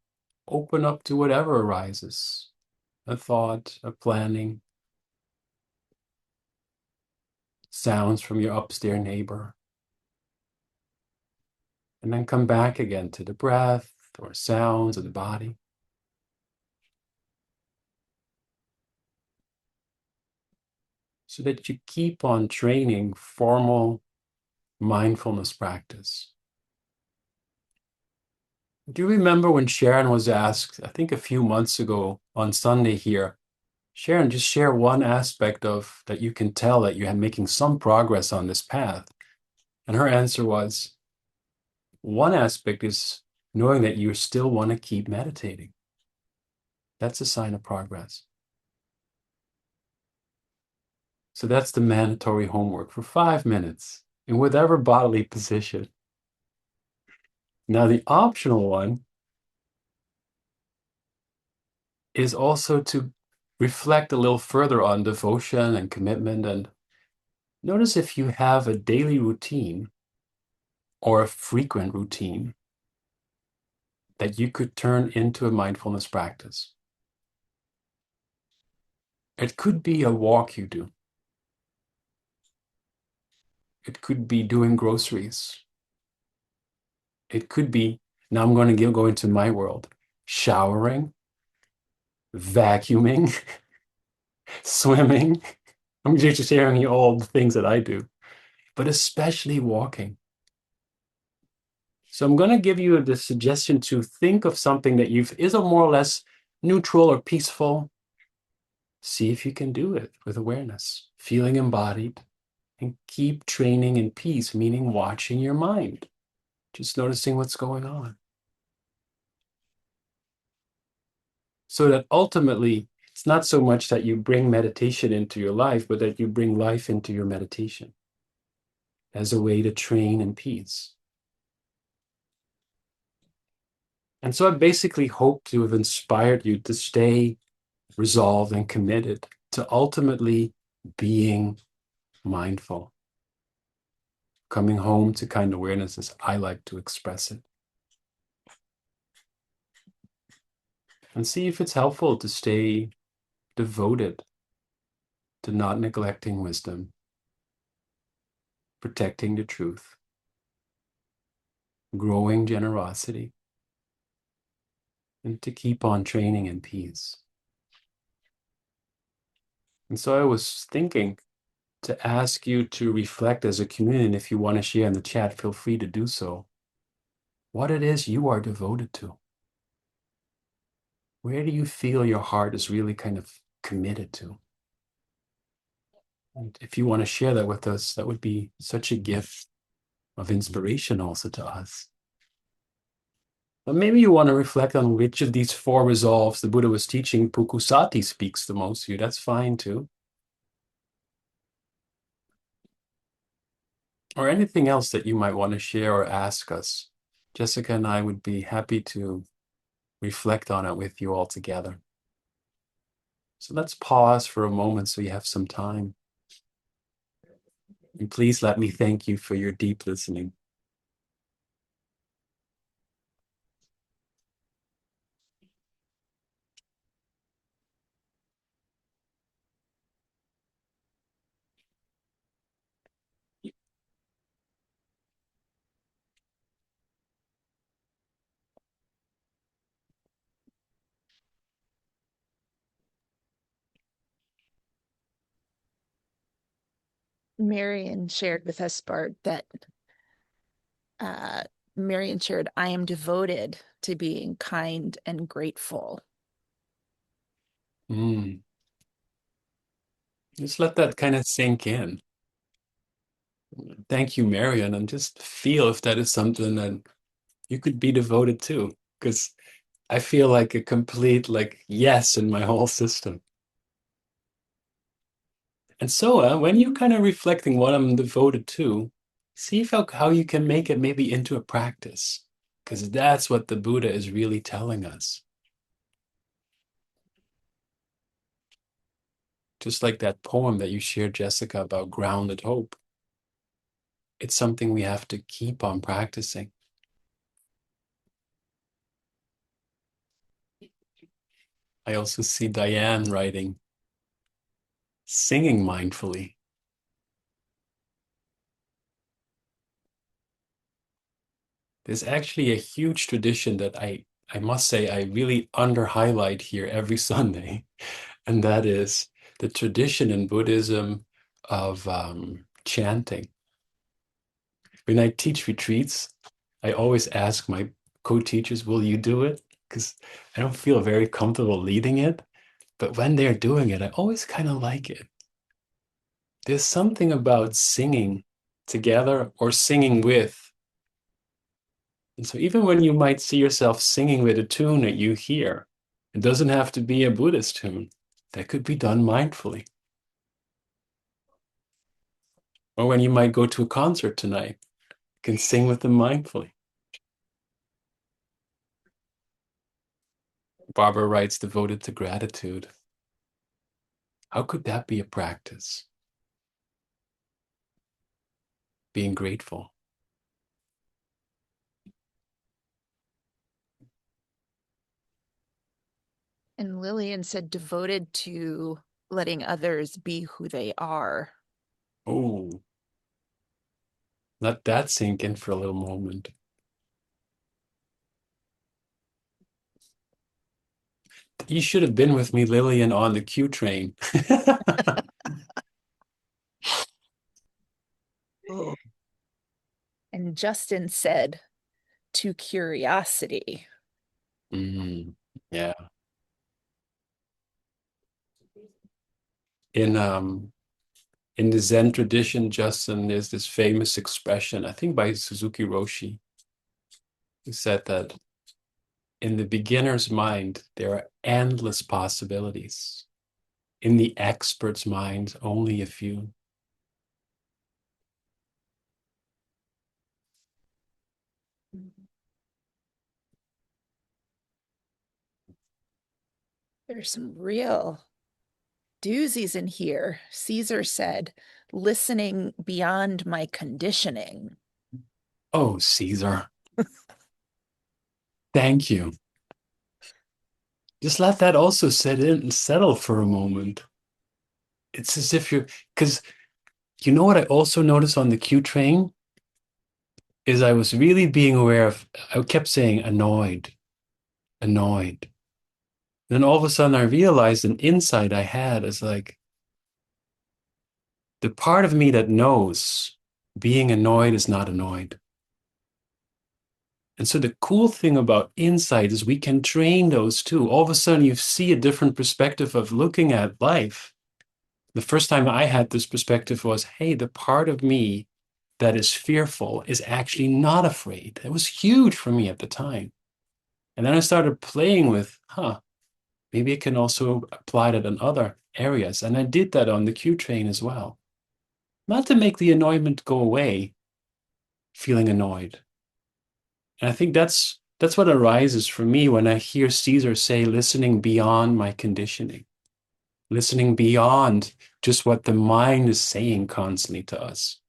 open up to whatever arises. A thought, a planning, sounds from your upstairs neighbor. And then come back again to the breath or sounds of the body. So that you keep on training formal mindfulness practice. Do you remember when Sharon was asked, I think a few months ago on Sunday here, Sharon, just share one aspect of that you can tell that you're making some progress on this path. And her answer was, one aspect is knowing that you still want to keep meditating. That's a sign of progress. So that's the mandatory homework for 5 minutes in whatever bodily position. Now the optional one is also to reflect a little further on devotion and commitment, and notice if you have a daily routine or a frequent routine that you could turn into a mindfulness practice. It could be a walk you do. It could be doing groceries. It could be, now I'm going to go into my world, showering, vacuuming, swimming. I'm just sharing all the things that I do, but especially walking. So I'm going to give you the suggestion to think of something that is a more or less neutral or peaceful. See if you can do it with awareness, feeling embodied, and keep training in peace, meaning watching your mind, just noticing what's going on. So that ultimately, it's not so much that you bring meditation into your life, but that you bring life into your meditation as a way to train in peace. And so I basically hope to have inspired you to stay resolved and committed to ultimately being mindful, coming home to kind awareness as I like to express it. And see if it's helpful to stay devoted to not neglecting wisdom, protecting the truth, growing generosity, and to keep on training in peace. And so I was thinking to ask you to reflect as a community, and if you want to share in the chat, feel free to do so, what it is you are devoted to. Where do you feel your heart is really kind of committed to? And if you want to share that with us, that would be such a gift of inspiration also to us. But maybe you want to reflect on which of these four resolves the Buddha was teaching Pukusati speaks the most to you. That's fine too. Or anything else that you might want to share or ask us. Jessica and I would be happy to reflect on it with you all together. So let's pause for a moment so you have some time. And please let me thank you for your deep listening. Marion shared with us, Bart, that Marion shared, I am devoted to being kind and grateful. Just let that kind of sink in. Thank you, Marion, and just feel if that is something that you could be devoted to, because I feel like a complete yes in my whole system. And so when you're kind of reflecting what I'm devoted to, see how you can make it maybe into a practice, because that's what the Buddha is really telling us. Just like that poem that you shared, Jessica, about grounded hope. It's something we have to keep on practicing. I also see Diane writing, singing mindfully. There's actually a huge tradition that I must say I really under highlight here every Sunday, and that is the tradition in Buddhism of chanting. When I teach retreats, I always ask my co-teachers, will you do it? Because I don't feel very comfortable leading it. But when they're doing it, I always kind of like it. There's something about singing together or singing with. And so even when you might see yourself singing with a tune that you hear, it doesn't have to be a Buddhist tune. That could be done mindfully. Or when you might go to a concert tonight, you can sing with them mindfully. Barbara writes, devoted to gratitude. How could that be a practice? Being grateful. And Lillian said, devoted to letting others be who they are. Oh, let that sink in for a little moment. You should have been with me, Lillian, on the Q train. And Justin said, to curiosity. Yeah. In the Zen tradition, Justin, there's this famous expression, I think by Suzuki Roshi, who said that in the beginner's mind, there are endless possibilities. In the expert's mind, only a few. There's some real doozies in here. Caesar said, listening beyond my conditioning. Oh, Caesar, thank you. Just let that also set in and settle for a moment. It's as if because you know what I also noticed on the Q train is I was really being aware of, I kept saying annoyed, annoyed. Then all of a sudden I realized an insight I had is like the part of me that knows being annoyed is not annoyed. And so the cool thing about insight is we can train those too. All of a sudden you see a different perspective of looking at life. The first time I had this perspective was, hey, the part of me that is fearful is actually not afraid. It was huge for me at the time. And then I started playing with, maybe it can also apply that in other areas. And I did that on the Q train as well. Not to make the annoyment go away, feeling annoyed. And I think that's what arises for me when I hear Caesar say, listening beyond my conditioning, listening beyond just what the mind is saying constantly to us.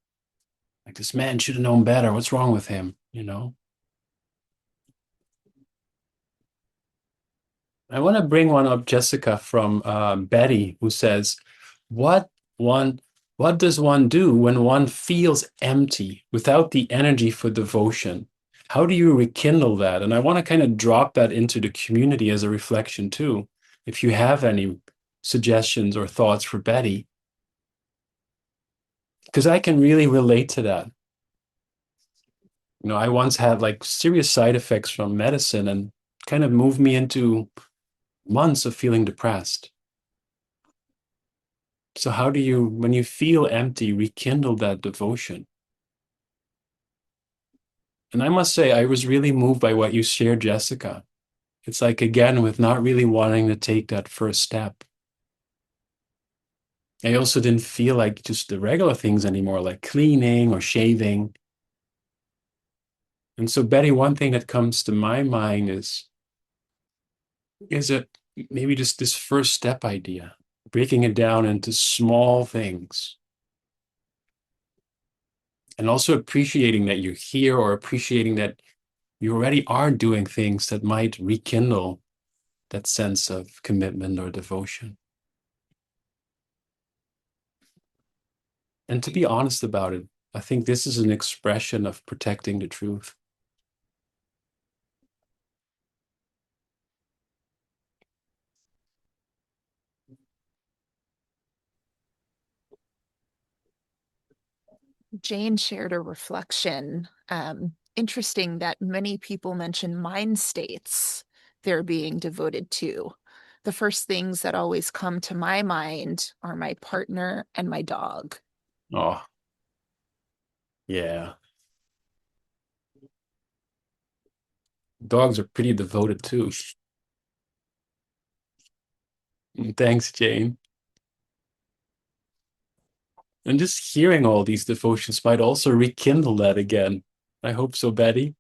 Like, this man should have known better. What's wrong with him? I want to bring one up, Jessica, from Betty, who says, "What one, what does one do when one feels empty without the energy for devotion? How do you rekindle that?" And I want to kind of drop that into the community as a reflection too. If you have any suggestions or thoughts for Betty, because I can really relate to that. I once had like serious side effects from medicine and kind of moved me into months of feeling depressed. So how do you, when you feel empty, rekindle that devotion? And I must say, I was really moved by what you shared, Jessica. It's like, again, with not really wanting to take that first step. I also didn't feel like just the regular things anymore, like cleaning or shaving. And so, Betty, one thing that comes to my mind is it maybe just this first step idea, breaking it down into small things. And also appreciating that you're here, or appreciating that you already are doing things that might rekindle that sense of commitment or devotion. And to be honest about it, I think this is an expression of protecting the truth. Jane shared a reflection. Interesting that many people mention mind states they're being devoted to. The first things that always come to my mind are my partner and my dog. Oh, yeah. Dogs are pretty devoted too. Thanks, Jane. And just hearing all these devotions might also rekindle that again. I hope so, Betty.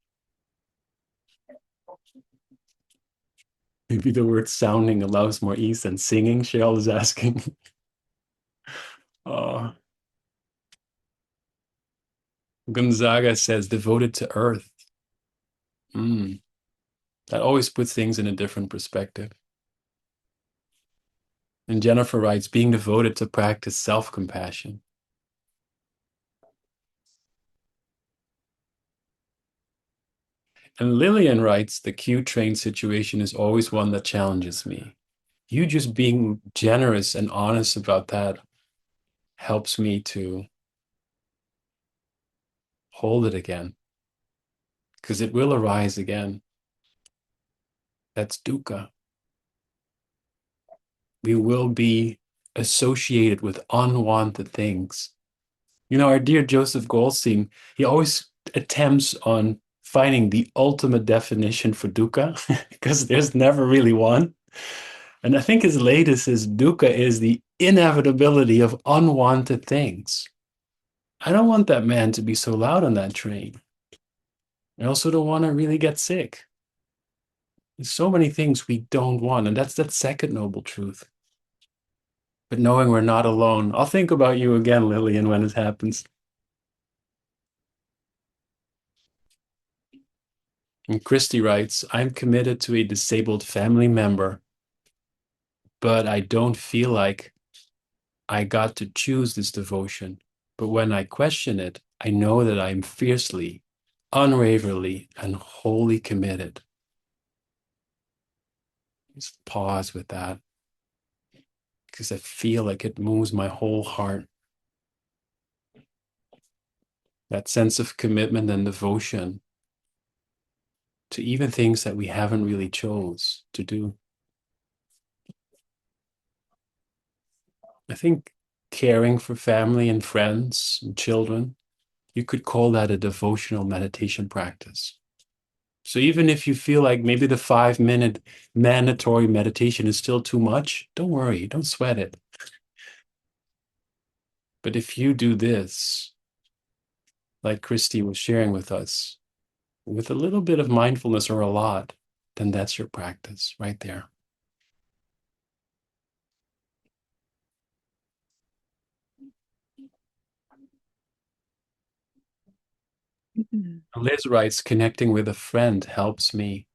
Maybe the word sounding allows more ease than singing, Cheryl is asking. Oh, Gonzaga says devoted to earth. Mm, that always puts things in a different perspective. And Jennifer writes, being devoted to practice self-compassion. And Lillian writes, the Q train situation is always one that challenges me. You just being generous and honest about that helps me to hold it again. because it will arise again. That's dukkha. We will be associated with unwanted things. You know, our dear Joseph Goldstein, he always attempts on finding the ultimate definition for dukkha because there's never really one. And I think his latest is dukkha is the inevitability of unwanted things. I don't want that man to be so loud on that train. I also don't want to really get sick. There's so many things we don't want, and that's that second noble truth. But knowing we're not alone. I'll think about you again, Lillian, when it happens. And Christy writes, I'm committed to a disabled family member, but I don't feel like I got to choose this devotion. But when I question it, I know that I'm fiercely, unwaveringly, and wholly committed. Just pause with that because I feel like it moves my whole heart. That sense of commitment and devotion to even things that we haven't really chose to do. I think caring for family and friends and children, you could call that a devotional meditation practice. So even if you feel like maybe the 5-minute mandatory meditation is still too much, don't worry, don't sweat it. But if you do this, like Christy was sharing with us, with a little bit of mindfulness or a lot, then that's your practice right there. Liz writes, connecting with a friend helps me.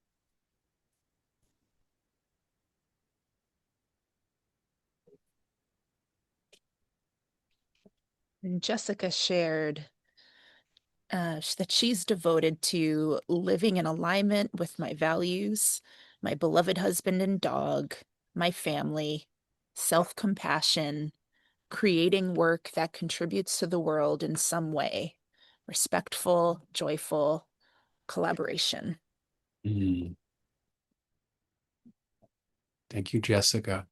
And Jessica shared that she's devoted to living in alignment with my values, my beloved husband and dog, my family, self-compassion, creating work that contributes to the world in some way, respectful, joyful collaboration. Mm. Thank you, Jessica.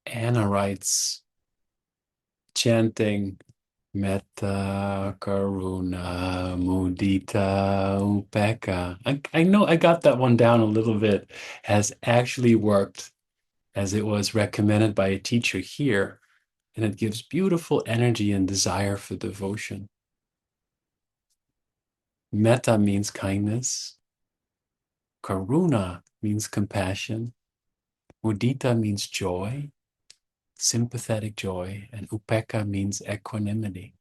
Anna writes, chanting Metta, Karuna, Mudita, Upekkha. I know I got that one down a little bit, has actually worked as it was recommended by a teacher here, and it gives beautiful energy and desire for devotion. Metta means kindness. Karuna means compassion. Mudita means joy, sympathetic joy, and Upekkha means equanimity.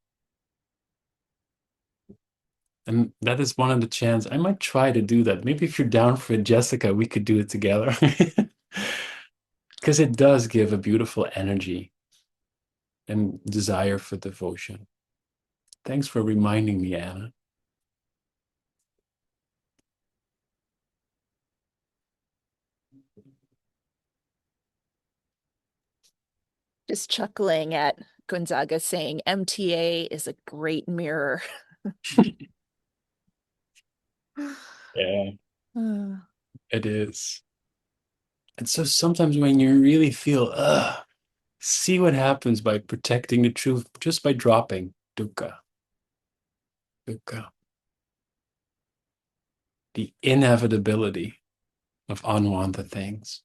And that is one of the chants. I might try to do that. Maybe if you're down for it, Jessica, we could do it together. Because it does give a beautiful energy and desire for devotion. Thanks for reminding me, Anna. Just chuckling at Gonzaga saying MTA is a great mirror. Yeah, Uh, it is. And so sometimes when you really feel, see what happens by protecting the truth, just by dropping dukkha, dukkha, the inevitability of unwanted things.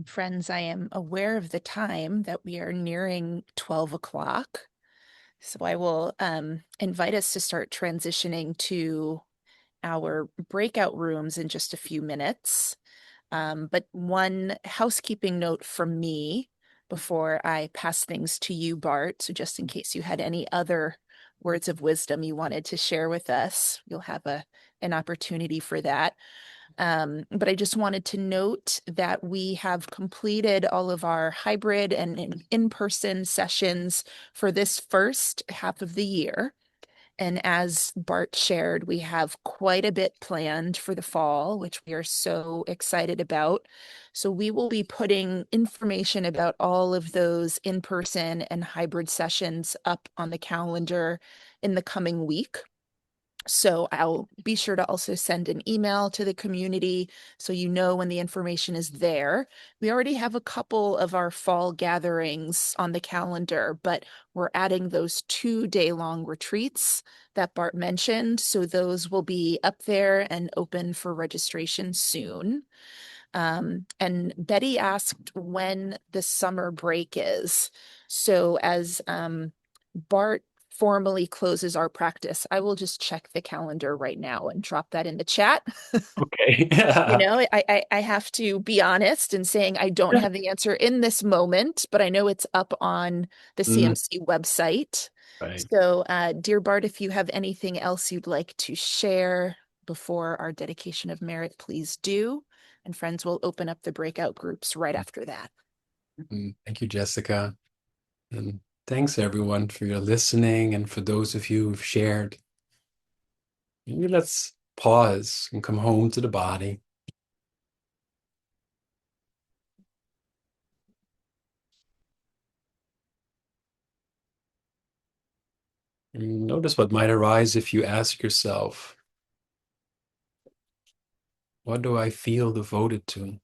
Friends, I am aware of the time that we are nearing 12 o'clock. So I will invite us to start transitioning to our breakout rooms in just a few minutes. But one housekeeping note from me before I pass things to you, Bart. So just in case you had any other words of wisdom you wanted to share with us, you'll have an opportunity for that. But I just wanted to note that we have completed all of our hybrid and in-person sessions for this first half of the year. And as Bart shared, we have quite a bit planned for the fall, which we are so excited about. So we will be putting information about all of those in-person and hybrid sessions up on the calendar in the coming week. So I'll be sure to also send an email to the community so you know when the information is there. We already have a couple of our fall gatherings on the calendar, but we're adding those 2 day long retreats that Bart mentioned. So those will be up there and open for registration soon. And Betty asked when the summer break is. So as Bart formally closes our practice, I will just check the calendar right now and drop that in the chat. Okay. You know, I have to be honest in saying I don't have the answer in this moment, but I know it's up on the Mm, CMC website. right. So, dear Bart, if you have anything else you'd like to share before our dedication of merit, please do. And friends, will open up the breakout groups right after that. Thank you, Jessica. And thanks everyone for your listening and for those of you who've shared. Maybe let's pause and come home to the body. And notice what might arise if you ask yourself, what do I feel devoted to?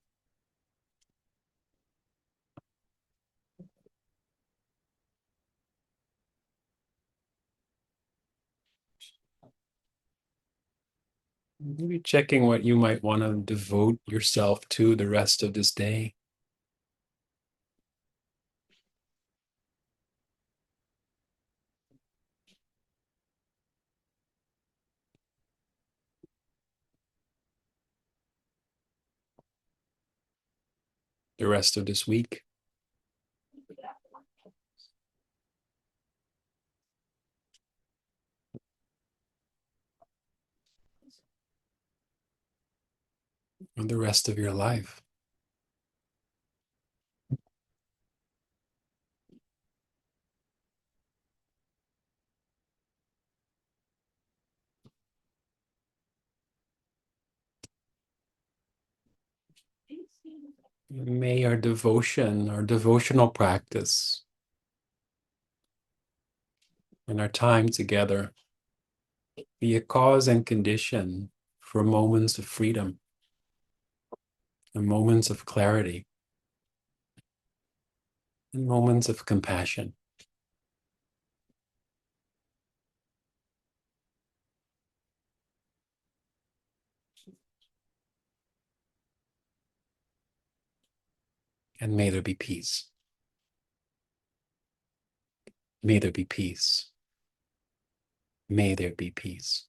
Maybe checking what you might want to devote yourself to the rest of this day. The rest of this week. And the rest of your life. May our devotion, our devotional practice, and our time together be a cause and condition for moments of freedom and moments of clarity and moments of compassion. And may there be peace. May there be peace. May there be peace.